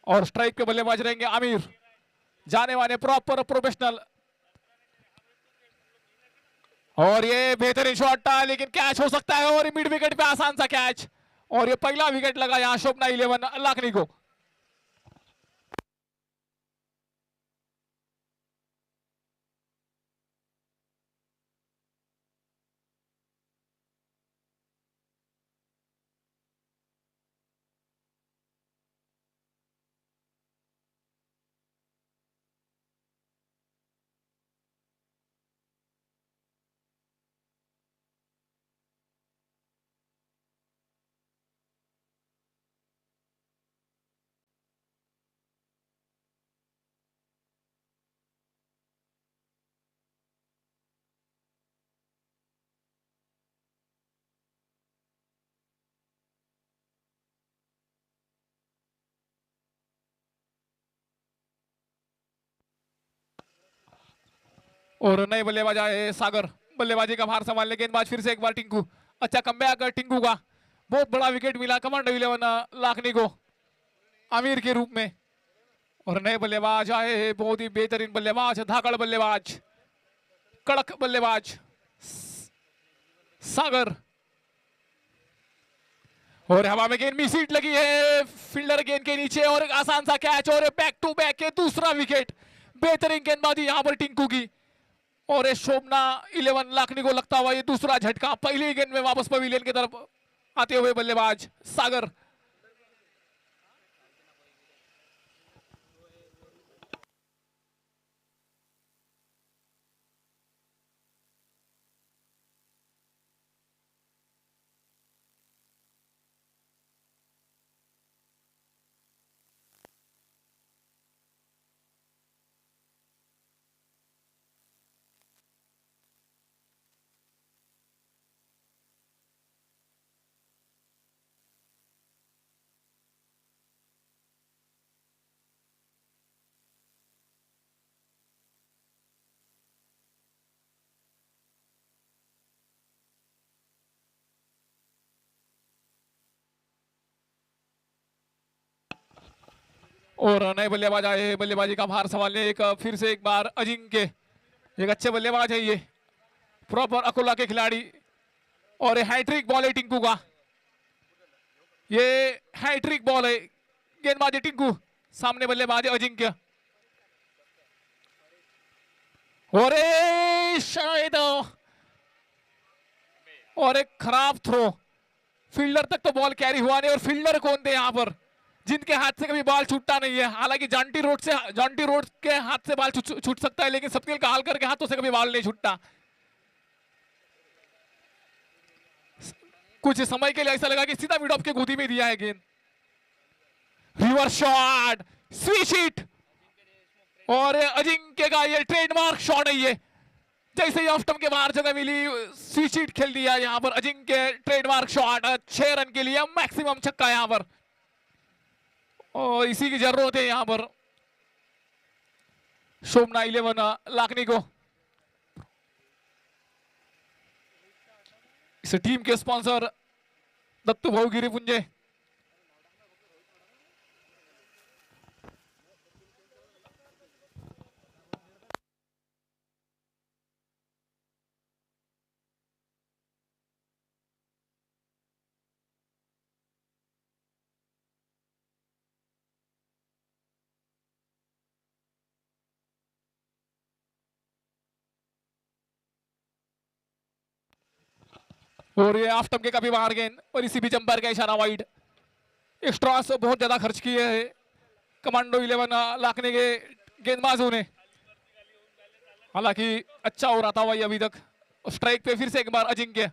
और स्ट्राइक पे बल्लेबाज रहेंगे आमिर, जाने वाले प्रॉपर प्रोफेशनल। और ये बेहतरीन शॉट था लेकिन कैच हो सकता है, और मिड विकेट पे आसान सा कैच, और ये पहला विकेट लगा यहाँ शोभना 11 लखनऊ को। और नए बल्लेबाज आए सागर, बल्लेबाजी का भार संभालने, गेंदबाज फिर से एक बार टिंकू, अच्छा कमबैक टिंकू का, बहुत बड़ा विकेट मिला कमांडो 11 लखनऊ को आमिर के रूप में। और नए बल्लेबाज आए हैं, बहुत ही बेहतरीन बल्लेबाज, धाकड़ बल्लेबाज, कड़क बल्लेबाज सागर। और हवा में गेंद मिस हिट लगी है फील्डर गेंद के नीचे, और एक आसान सा कैच, और बैक टू बैक के दूसरा विकेट। बेहतरीन गेंदबाजी यहां पर टिंकू की, और ये शोभना 11 लखनऊ को लगता हुआ ये दूसरा झटका, पहली गेंद में वापस पवेलियन की तरफ आते हुए बल्लेबाज सागर। और नए बल्लेबाज आए, बल्लेबाजी का भार संभालने, एक फिर से एक बार अजिंक्य, एक अच्छे बल्लेबाज है ये, प्रॉपर अकोला के खिलाड़ी, और हैट्रिक बॉल है टिंकू का, ये हैट्रिक बॉल है, गेंदबाज है टिंकू, सामने बल्लेबाज है अजिंक्य। और शायद और एक खराब थ्रो, फील्डर तक तो बॉल कैरी हुआ नहीं, और फील्डर कौन थे यहाँ पर जिनके हाथ से कभी बॉल छूटता नहीं है। हालांकि जॉन्टी रोड के हाथ से बॉल छूट सकता है, लेकिन सप्तिल काहलकर के हाथों से कभी बॉल नहीं छूटता। कुछ समय के लिए ऐसा लगा कि सीधा मिड ऑफ के गोदी में दिया है गेंद। रिवर्स शॉट, स्विच हिट, और अजिंक्य का ये ट्रेडमार्क शॉट है ये, जैसे ही ऑफ स्टंप के बाहर जगह मिली स्विच हिट खेल दिया यहाँ पर अजिंक्य, ट्रेडमार्क शॉट, 6 रन के लिए मैक्सिमम छक्का यहाँ पर, और इसी की जरूरत है यहाँ पर शोभना 11 लखनऊ को। इस टीम के स्पॉन्सर दत्तू भाऊ गिरिपुंजे, और ये ऑफ स्टंप के काफी बाहर गेंद, और इसी बीच अंपायर का इशारा वाइड। एक्स्ट्रास बहुत ज्यादा खर्च किए हैं कमांडो 11 लखनऊ के गेंदबाजों ने, हालांकि अच्छा हो रहा था वही अभी तक। स्ट्राइक पे फिर से एक बार अजिंक्य,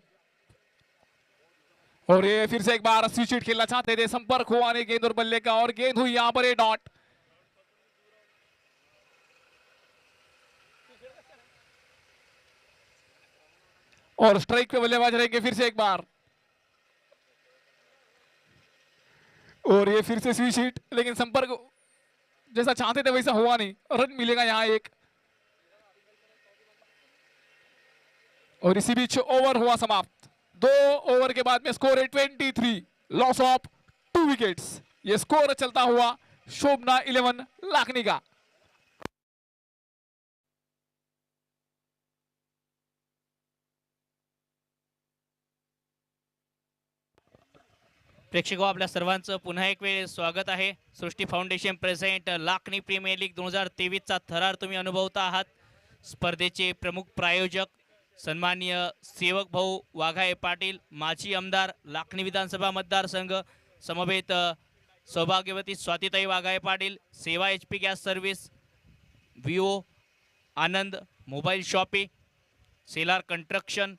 और ये फिर से एक बार स्विच हिट खेलना चाहते थे, संपर्क हुआ नहीं गेंद और बल्ले का, और गेंद हुई यहां पर ये डॉट। और स्ट्राइक पे बल्लेबाज रहेंगे फिर से एक बार, और ये फिर से स्विच हिट, लेकिन संपर्क जैसा चाहते थे वैसा हुआ नहीं, रन मिलेगा यहाँ एक। और इसी बीच ओवर हुआ समाप्त। 2 ओवर के बाद में स्कोर है 23, लॉस ऑफ 2 विकेट्स। ये स्कोर चलता हुआ शोभना 11 लाखनी का। प्रेक्षको आपल्या सर्वांचं पुन्हा एक वेळ स्वागत आहे। Srushti foundation present Lakhani premier league 2023चा थरार तुम्ही अनुभवता आहात। स्पर्धेचे प्रमुख प्रायोजक सन्माननीय सेवक भाऊ वाघाये पाटील, माजी आमदार लाखनी विधानसभा मतदारसंघ, समवेत सौभाग्यवती स्वातीताई वाघाये पाटील, सेवा HP गॅस सर्व्हिस, विओ आनंद मोबाईल शॉपी, शेलार कंस्ट्रक्शन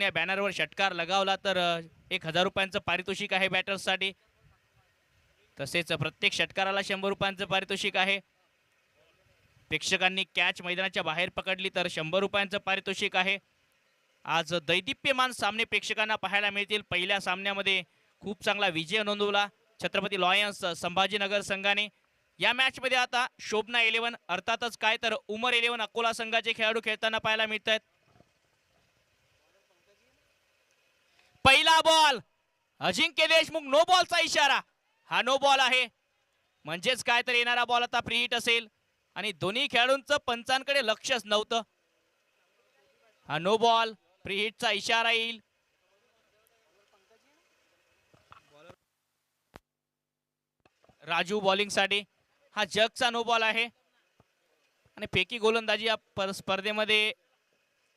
या बॅनरवर षटकार लगावला तर 1000 रुपयांचं पारितोषिक आहे बॅटर्ससाठी। तसेच प्रत्येक षटकाराला 100 रुपयांचं पारितोषिक आहे। प्रेक्षकांनी कॅच मैदानाच्या बाहेर पकडली तर 100 रुपयांचं पारितोषिक आहे। आज दैदिप्यमान सामने प्रेक्षकांना पाहायला मिळतील। पहिल्या सामन्यामध्ये खूप चांगला विजय नोंदवला छत्रपती लॉयन्स संभाजीनगर संघाने। या मॅच मध्ये आता शोभना 11 अर्थातच काय तर उमर 11 अकोला संघाचे खेळाडू खेळताना पाहायला मिळत आहेत। पहिला बॉल अजिंक्य देशमुख, नो बॉलचा इशारा। हा नो बॉल आहे, म्हणजेच काय तर येणारा बॉल आता फ्री हिट असेल आणि दोन्ही खेळाडूंचं पंचांकडे लक्षच नव्हतं। हा नो बॉल, फ्री हिटचा इशारा येईल। राजू बॉलिंग साठी हा जगचा नो बॉल आहे आणि फेकी गोलंदाजी या स्पर्धेमध्ये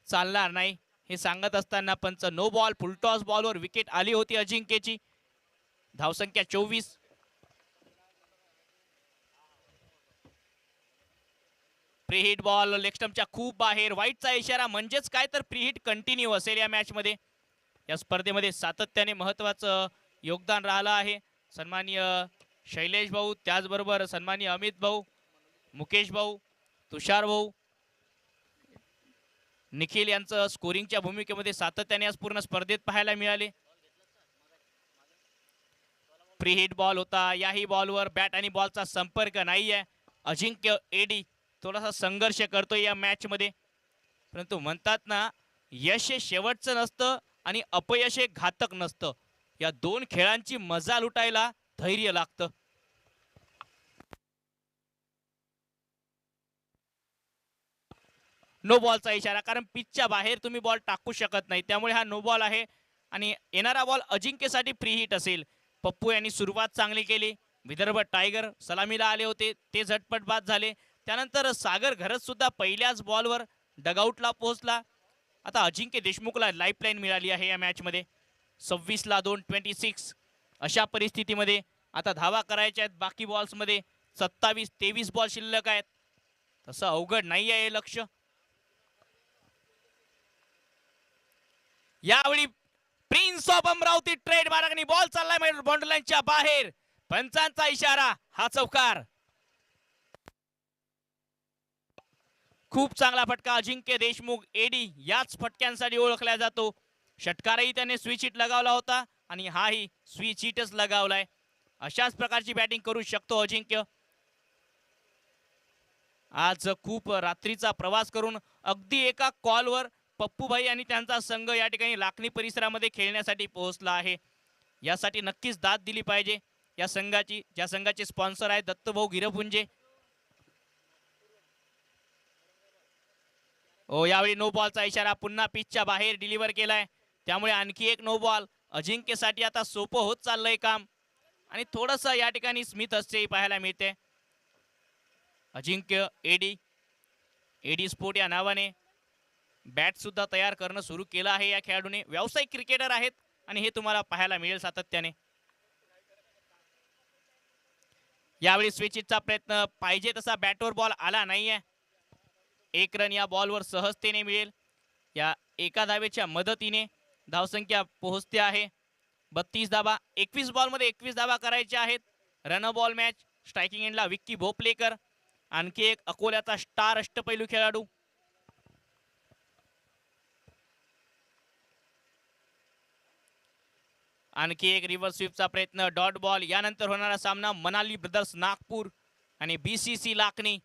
चालणार नाही हे सांगत असताना पंच नो बॉल, फुलटॉस बॉलवर विकेट आली होती अजिंक्यची। धावसंख्या 24। फ्री हिट बॉल लेग स्टंपच्या खूप बाहेर, वाईटचा इशारा, म्हणजेच काय तर फ्री हिट कंटिन्यू असेल या मॅच मध्ये। या स्पर्धेमध्ये सातत्याने महत्त्वाचं योगदान राहिलं आहे सन्माननीय शैलेश भाऊ, त्याचबरोबर सन्माननीय अमित भाऊ, मुकेश भाऊ, तुषार भाऊ, निखिल यांचं स्कोरिंगच्या भूमिकेमध्ये सातत्याने आज पूर्ण स्पर्धेत पाहायला मिळाले। फ्री हिट बॉल होता, याही बॉलवर बॅट आणि बॉलचा संपर्क नाहीये। अजिंक्य एडी थोडासा संघर्ष करतोय या मॅच मध्ये, परंतु म्हणतात ना यश हे शेवटचं नसतं आणि अपयश हे घातक नसतं। या दोन खेळांची मजा लुटायला धैर्य लागतं। नो बॉलचा इशारा, कारण पिचच्या बाहेर तुम्ही बॉल टाकू शकत नाही, त्यामुळे हा नो बॉल आहे आणि येणारा बॉल अजिंक्यसाठी फ्री हिट असेल। पप्पू यांनी सुरुवात चांगली केली, विदर्भ टायगर सलामीला आले होते, ते झटपट बाद झाले। त्यानंतर सागर घरत सुद्धा पहिल्याच बॉलवर डगआउटला पोहोचला। आता अजिंक्य देशमुखला लाईफलाईन मिळाली आहे या मॅच मध्ये। 26 ला 2, 26 अशा परिस्थितीमध्ये आता धावा करायच्या आहेत। बाकी बॉल्स मध्ये 27-23 बॉल शिल्लक आहेत, तसं अवघड नाही आहे हे लक्ष। यावेळी प्रिन्स ऑफ अमरावती ट्रेड मार्गनी बॉल चाललाय बाउंड्री लाईनच्या बाहेर, पंचांचा इशारा, हा चौकार। खूप चांगला फटका अजिंक्य देशमुख एडी याच फटक्यांसाठी ओळखला जातो। षटकारही त्याने स्विच हिट लगावला होता आणि हाही स्विच हिटच लगावलाय। अशाच प्रकारची बॅटिंग करू शकतो अजिंक्य। आज खूप रात्रीचा प्रवास करून अगदी एका कॉलवर पप्पूभाई आणि त्यांचा संघ या ठिकाणी लाखनी परिसरामध्ये खेळण्यासाठी पोहोचला आहे। यासाठी नक्कीच दाद दिली पाहिजे या संघाची, ज्या संघाचे स्पॉन्सर आहे दत्तभाऊ गिरपुंजे। यावेळी नो बॉलचा इशारा, पुन्हा पिचच्या बाहेर डिलिव्हर केलाय, त्यामुळे आणखी एक नो बॉल। अजिंक्यसाठी आता सोपं होत चाललंय काम आणि थोडंसं या ठिकाणी स्मिथ हस्तेही पाहायला मिळते। अजिंक्य एडी स्पोर्ट या नावाने बॅट सुद्धा तयार करणं सुरू केलं आहे या खेळाडूने। व्यावसायिक क्रिकेटर आहेत आणि हे तुम्हाला पाहायला मिळेल सातत्याने। यावेळी स्विच हिटचा प्रयत्न, पाहिजे तसा बॅटवर बॉल आला नाहीये। 1 रन या बॉलवर सहजतेने मिळेल। या एका धावेच्या मदतीने धावसंख्या पोहोचते आहे 32 धावा। 21 बॉल मध्ये 21 धावा करायच्या आहेत। Run ball match. स्ट्रायकिंग एंडला विक्की भोपलेकर, आणखी एक अकोल्याचा स्टार अष्टपैलू खेळाडू। आणखी एक रिव्हर्स स्वीपचा प्रयत्न, डॉट बॉल। यानंतर होणारा सामना मनाली ब्रदर्स नागपूर आणि BCC लाखनी।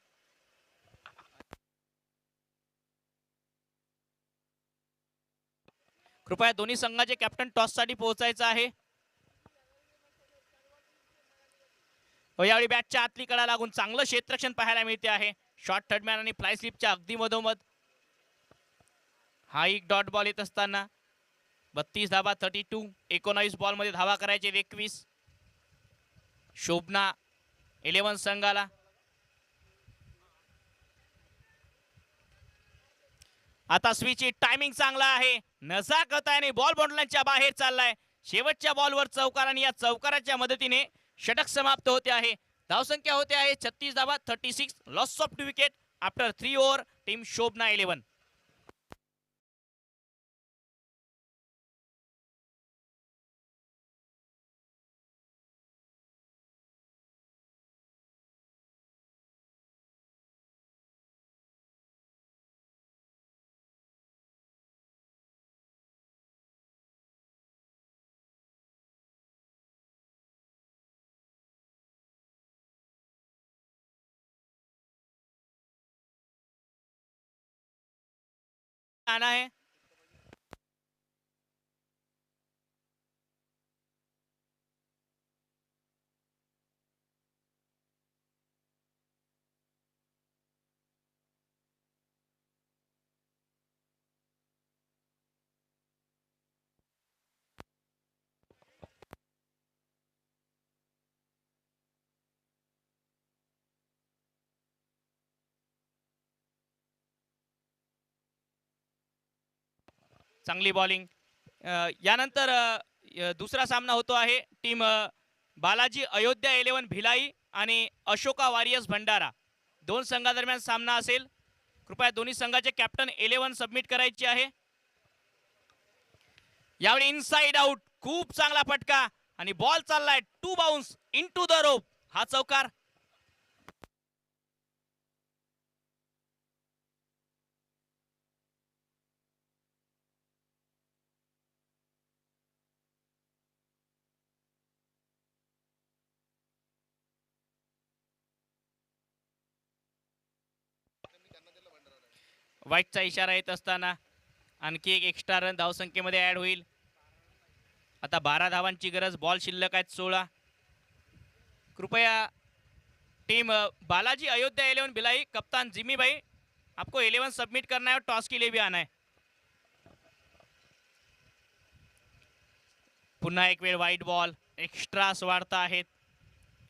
कृपया दोन्ही संघाचे कॅप्टन टॉस साठी पोहोचायचं आहे. व यावेळी बॅटच्या आतली कडा लागून चांगलं क्षेत्ररक्षण पाहायला मिळते आहे. शॉर्ट थर्डमॅन आणि फ्लाय स्लिपच्या अगदी मधोमध हा एक डॉट बॉल येत असताना 32 धावा 32. 19 बॉल मध्ये धावा करायचे 21. शोभना 11 संघाला. आता स्विच टायमिंग चांगला आहे. नजाकत आहे आणि बॉल बाउंड्रीच्या बाहेर चाललाय. शेवटच्या बॉलवर चौकार आणि या चौकाराच्या मदतीने षटक समाप्त होते आहे. धावसंख्या होते आहे 36 धावा 36. Loss of 2 wicket after 3 over. Team Shobhana 11. आना है. चांगली बॉलिंग. यानंतर दुसरा सामना होतो आहे. टीम बालाजी अयोध्या 11 भिलाई आणि अशोका वॉरियर्स भंडारा. दोन संघादरम्यान सामना असेल. कृपया दोन्ही संघाचे कॅप्टन 11 सबमिट करायची आहे. यावेळी इनसाइड आउट. खूप चांगला फटका आणि बॉल चाललाय two bounce into the rope. हा चौकार. वाईटचा इशारा येत असताना आणखी एक एक्स्ट्रा रन धावसंख्येमध्ये ऍड होईल. आता 12 धावांची गरज. बॉल शिल्लक आहेत 16. कृपया टीम बालाजी अयोध्या 11 भिलाई कप्तान जिमी भाई आपको 11 सबमिट करना है और टॉस के लिए भी आना है. पुन्हा एक वेळ वाईट बॉल. एक्स्ट्रा वाढता आहेत.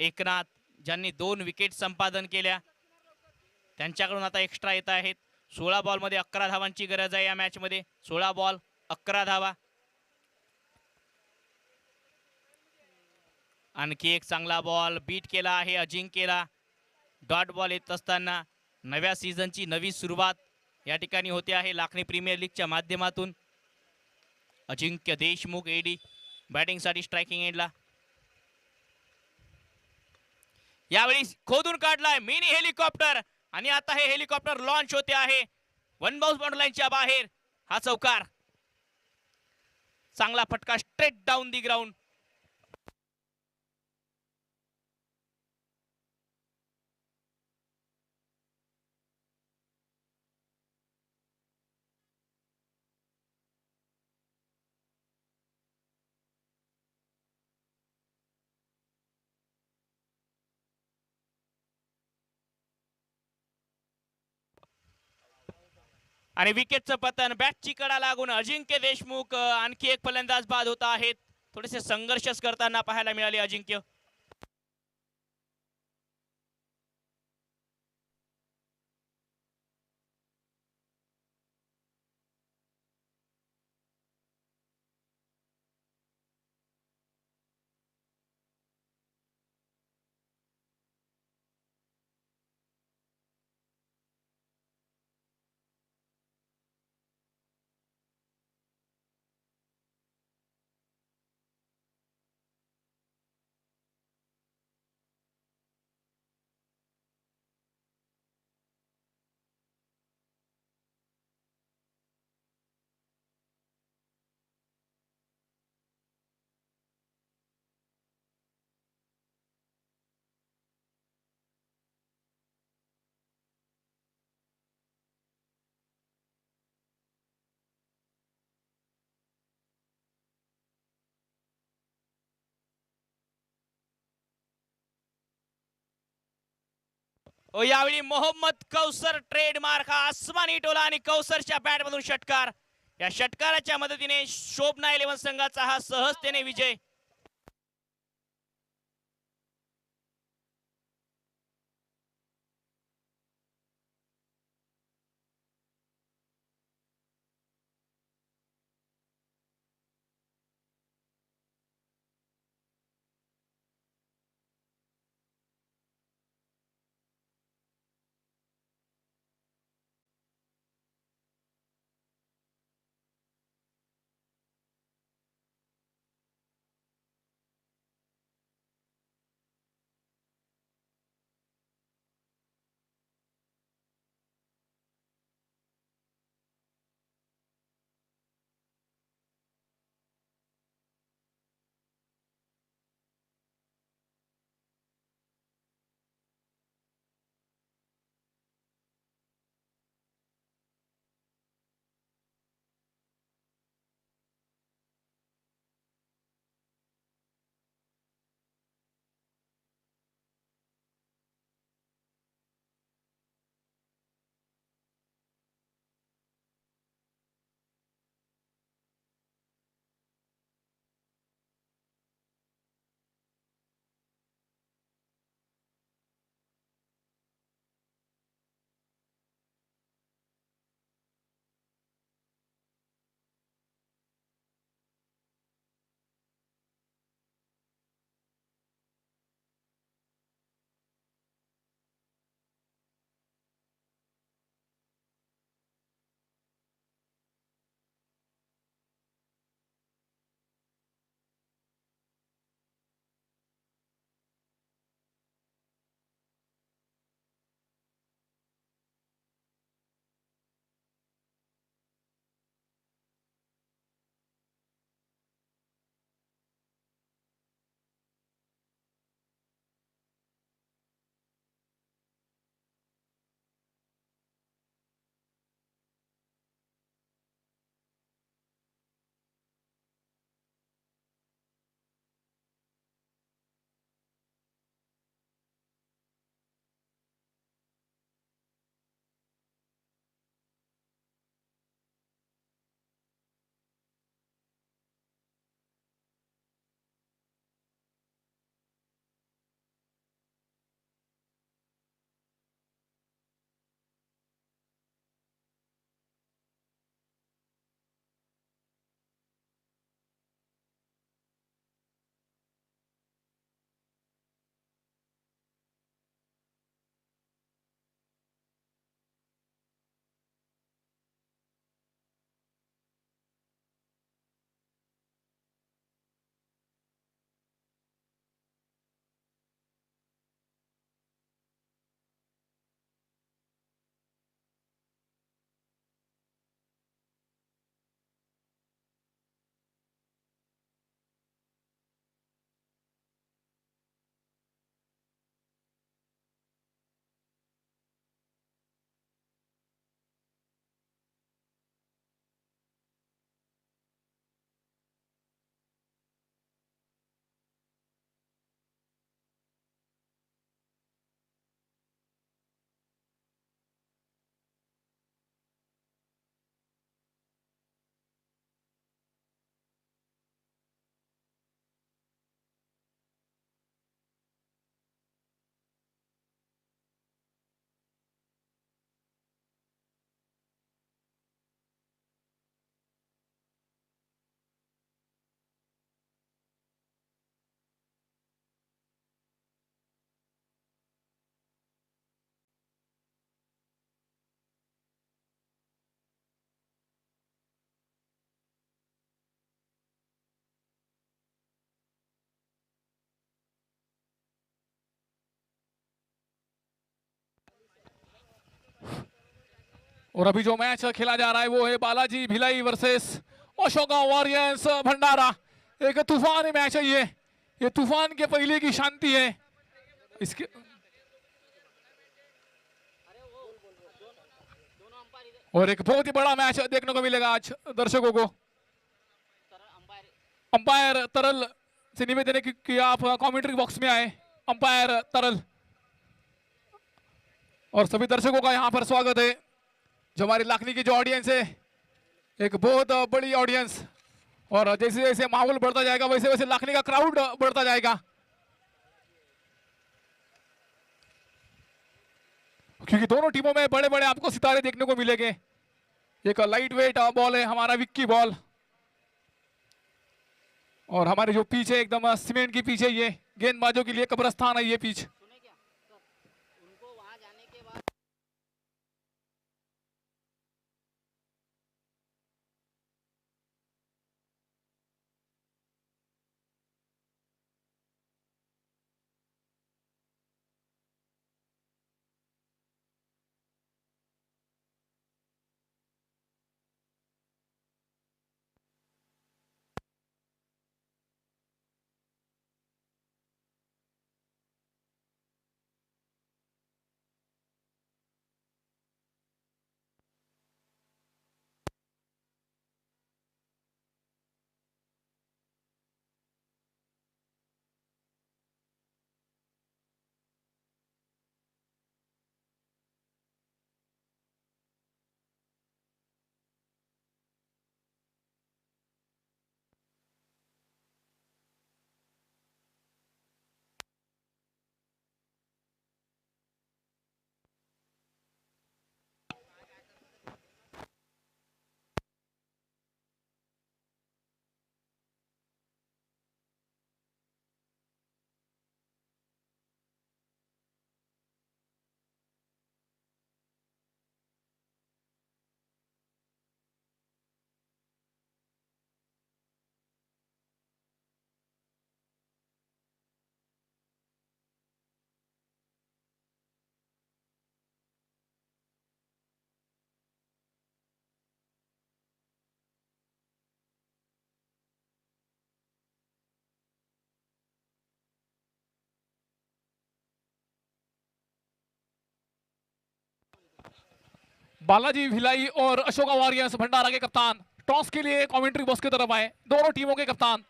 एकनाथ ज्यांनी 2 विकेट संपादन केल्या त्यांच्याकडून आता एक्स्ट्रा येत आहेत. 16 बॉल मध्ये 11 धावांची गरज आहे या मॅच मध्ये. 16 बॉल 11 धावा. आणखी एक चांगला बॉल बीट केला आहे अजिंक्यला. डॉट बॉल येत असताना नव्या सीझनची नवी सुरुवात या ठिकाणी होते आहे लाखनी प्रीमियर लीगच्या माध्यमातून. अजिंक्य देशमुख एडी बॅटिंग साठी स्ट्रायकिंग एंडला. यावेळी खोदून काढलाय मिनी हेलिकॉप्टर आणि आता हे हेलिकॉप्टर लॉन्च होते आहे वन बाउंस बाउंड्री लाईनच्या बाहेर. हा चौकार. चांगला फटका स्ट्रेट डाऊन दी ग्राउंड. आणि विकेटचं पतन. बॅटची कडा लागून अजिंक्य देशमुख आणखी एक फलंदाज बाद होत आहेत. थोडेसे संघर्षच करताना पाहायला मिळाले अजिंक्य. यावेळी मोहम्मद कौसर ट्रेडमार्क हा आसमानी टोला आणि कौसरच्या बॅट मधून षटकार. या षटकाराच्या मदतीने शोभना 11 संघाचा हा सहजतेने विजय. और अभी जो मैच खेला जा रहा है वो है बालाजी भिलाई वर्सेस अशोका वॉरियर्स भंडारा. एक तूफानी मैच है ये तूफान के पहले की शांति है इसके. और एक बहुत ही बड़ा मैच देखने को मिलेगा आज दर्शकों को. अंपायर तरल से निवेदन है कि आप कमेंट्री बॉक्स में आए. अंपायर तरल और सभी दर्शकों का यहाँ पर स्वागत है। जो हमारी लाखनी की जो ऑडियंस है, एक बहुत बड़ी ऑडियंस, और जैसे जैसे माहौल बढ़ता जाएगा वैसे वैसे लाखनी का क्राउड बढ़ता जाएगा, क्योंकि दोनों टीमों में बड़े बड़े आपको सितारे देखने को मिलेंगे। एक लाइट वेट बॉल है हमारा विक्की बॉल, और हमारे जो पिच है एकदम सीमेंट की पिच है, ये गेंदबाजों के लिए कब्रस्तान है ये पिच। बालाजी भिलाई और अशोका वॉरियर्स भंडारा के कप्तान टॉस के लिए कमेंट्री बॉक्स की तरफ आए। दोनों टीमों के कप्तान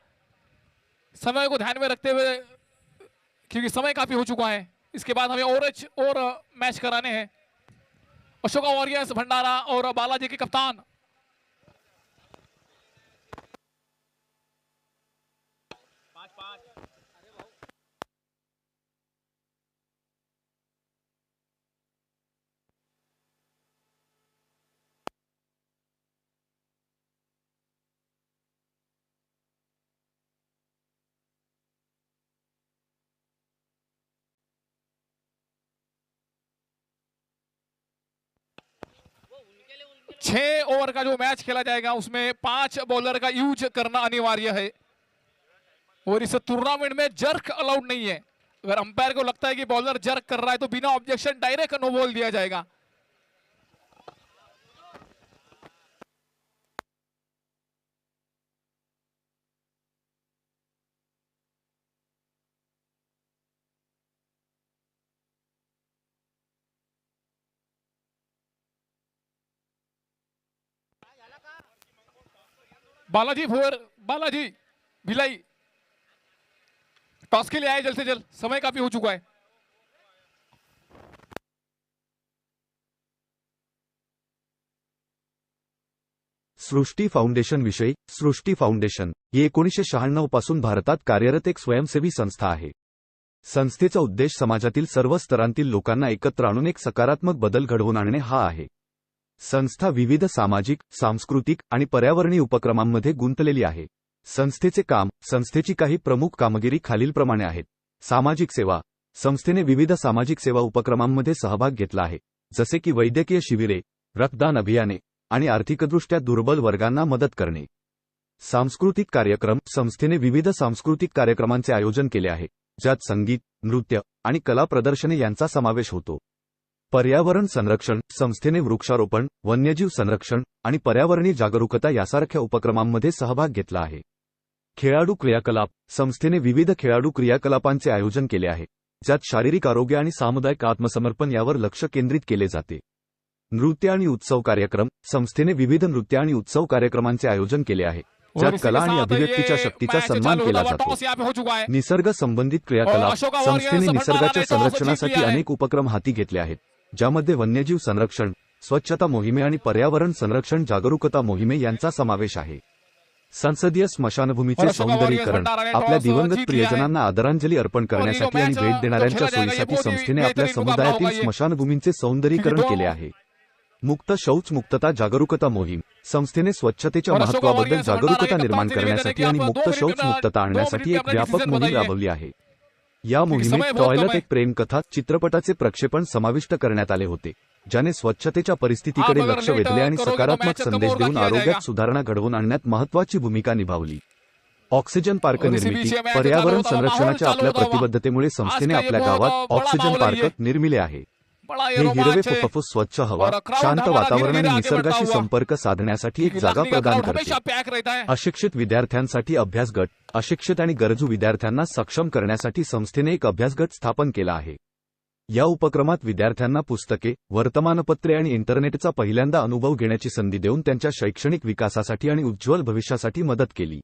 समय को ध्यान में रखते हुए, क्योंकि समय काफी हो चुका है, इसके बाद हमें और मैच कराने हैं। अशोका वॉरियर्स भंडारा और बालाजी के कप्तान छह ओवर का जो मैच खेला जाएगा उसमें 5 बॉलर का यूज करना अनिवार्य है, और इस टूर्नामेंट में जर्क अलाउड नहीं है। अगर अंपायर को लगता है कि बॉलर जर्क कर रहा है तो बिना ऑब्जेक्शन डायरेक्ट नो बॉल दिया जाएगा। बालाजी भिलाई टॉस के लिए आए जल्द से जल्द, समय काफी हो चुका है। सृष्टी फाउंडेशन विषयी सृष्टी फाउंडेशन ही 1996 पासून भारतात कार्यरत एक स्वयंसेवी संस्था आहे। संस्थेचा उद्देश समाजातील सर्व स्तरांतील लोकांना एकत्र आणून एक सकारात्मक बदल घडवून आणणे हा आहे। संस्था विविध सामाजिक, सांस्कृतिक आणि पर्यावरणीय उपक्रमांमध्ये गुंतलेली आहे। संस्थेचे काम, संस्थेची काही प्रमुख कामगिरी खालीलप्रमाणे आहेत। सामाजिक सेवा, संस्थेने विविध सामाजिक सेवा उपक्रमांमध्ये सहभाग घेतला आहे, जसे की वैद्यकीय शिबिरे, रक्तदान अभियाने आणि आर्थिकदृष्ट्या दुर्बल वर्गांना मदत करणे। सांस्कृतिक कार्यक्रम, संस्थेने विविध सांस्कृतिक कार्यक्रमांचे आयोजन केले आहे, ज्यात संगीत, नृत्य आणि कला प्रदर्शने यांचा समावेश होतो। पर्यावरण संरक्षण, संस्थेने वृक्षारोपण, वन्यजीव संरक्षण आणि पर्यावरणीय जागरूकता यासारख्या उपक्रमांमध्ये सहभाग घेतला आहे। खेळाडू क्रियाकलाप, संस्थेने विविध खेळाडू क्रियाकलापांचे आयोजन केले आहे, ज्यात शारीरिक आरोग्य आणि सामुदायिक आत्मसमर्पण यावर लक्ष केंद्रित केले जाते। नृत्य आणि उत्सव कार्यक्रम, संस्थेने विविध नृत्य आणि उत्सव कार्यक्रमांचे आयोजन केले आहे, ज्यात कला आणि अभिव्यक्तीच्या शक्तीचा सन्मान केला जातो। निसर्ग संबंधित क्रियाकलाप, संस्थेने निसर्गाच्या संरक्षणासाठी अनेक उपक्रम हाती घेतले आहेत, ज्यामध्ये वन्यजीव संरक्षण, स्वच्छता मोहिमे आणि पर्यावरण संरक्षण जागरूकता मोहिमे यांचा समावेश आहे. संसदीय स्मशानभूमीचे सौंदर्यीकरण आपल्या दिवंगत प्रियजनांना आदरांजली अर्पण करण्यासाठी आणि भेट देणाऱ्यांच्या सोयीसाठी संस्थेने आपल्या समुदायातील स्मशानभूमींचे सौंदर्यीकरण केले आहे. मुक्त शौच मुक्तता जागरूकता मोहीम संस्थेने स्वच्छतेच्या महत्त्वाबद्दल जागरूकता निर्माण करण्यासाठी आणि मुक्त शौच मुक्तता आणण्यासाठी एक व्यापक मोहीम राबवली आहे. या मोहिमेत टॉयलेट एक प्रेमकथा चित्रपटाचे प्रक्षेपण समाविष्ट करण्यात आले होते, ज्याने स्वच्छतेच्या परिस्थितीकडे लक्ष वेधले आणि सकारात्मक संदेश देऊन आरोग्यात सुधारणा घडवून आणण्यात महत्त्वाची भूमिका निभावली. ऑक्सिजन पार्क निर्मिती पर्यावरण संरक्षणाच्या आपल्या प्रतिबद्धतेमुळे संस्थेने आपल्या गावात ऑक्सिजन पार्क निर्मिले आहे. हे हिरवे फुफ्फुस, स्वच्छ हवा, शांत वातावरण आणि निसर्गाशी संपर्क साधण्यासाठी एक जागा प्रदान करते. अशिक्षित विद्यार्थ्यांसाठी अभ्यास गट अशिक्षित आणि गरजू विद्यार्थ्यांना सक्षम करण्यासाठी संस्थेने एक अभ्यास गट स्थापन केला आहे. या उपक्रमात विद्यार्थ्यांना पुस्तके, वर्तमानपत्रे आणि इंटरनेटचा पहिल्यांदा अनुभव घेण्याची संधी देऊन त्यांच्या शैक्षणिक विकासासाठी आणि उज्ज्वल भविष्यासाठी मदत केली.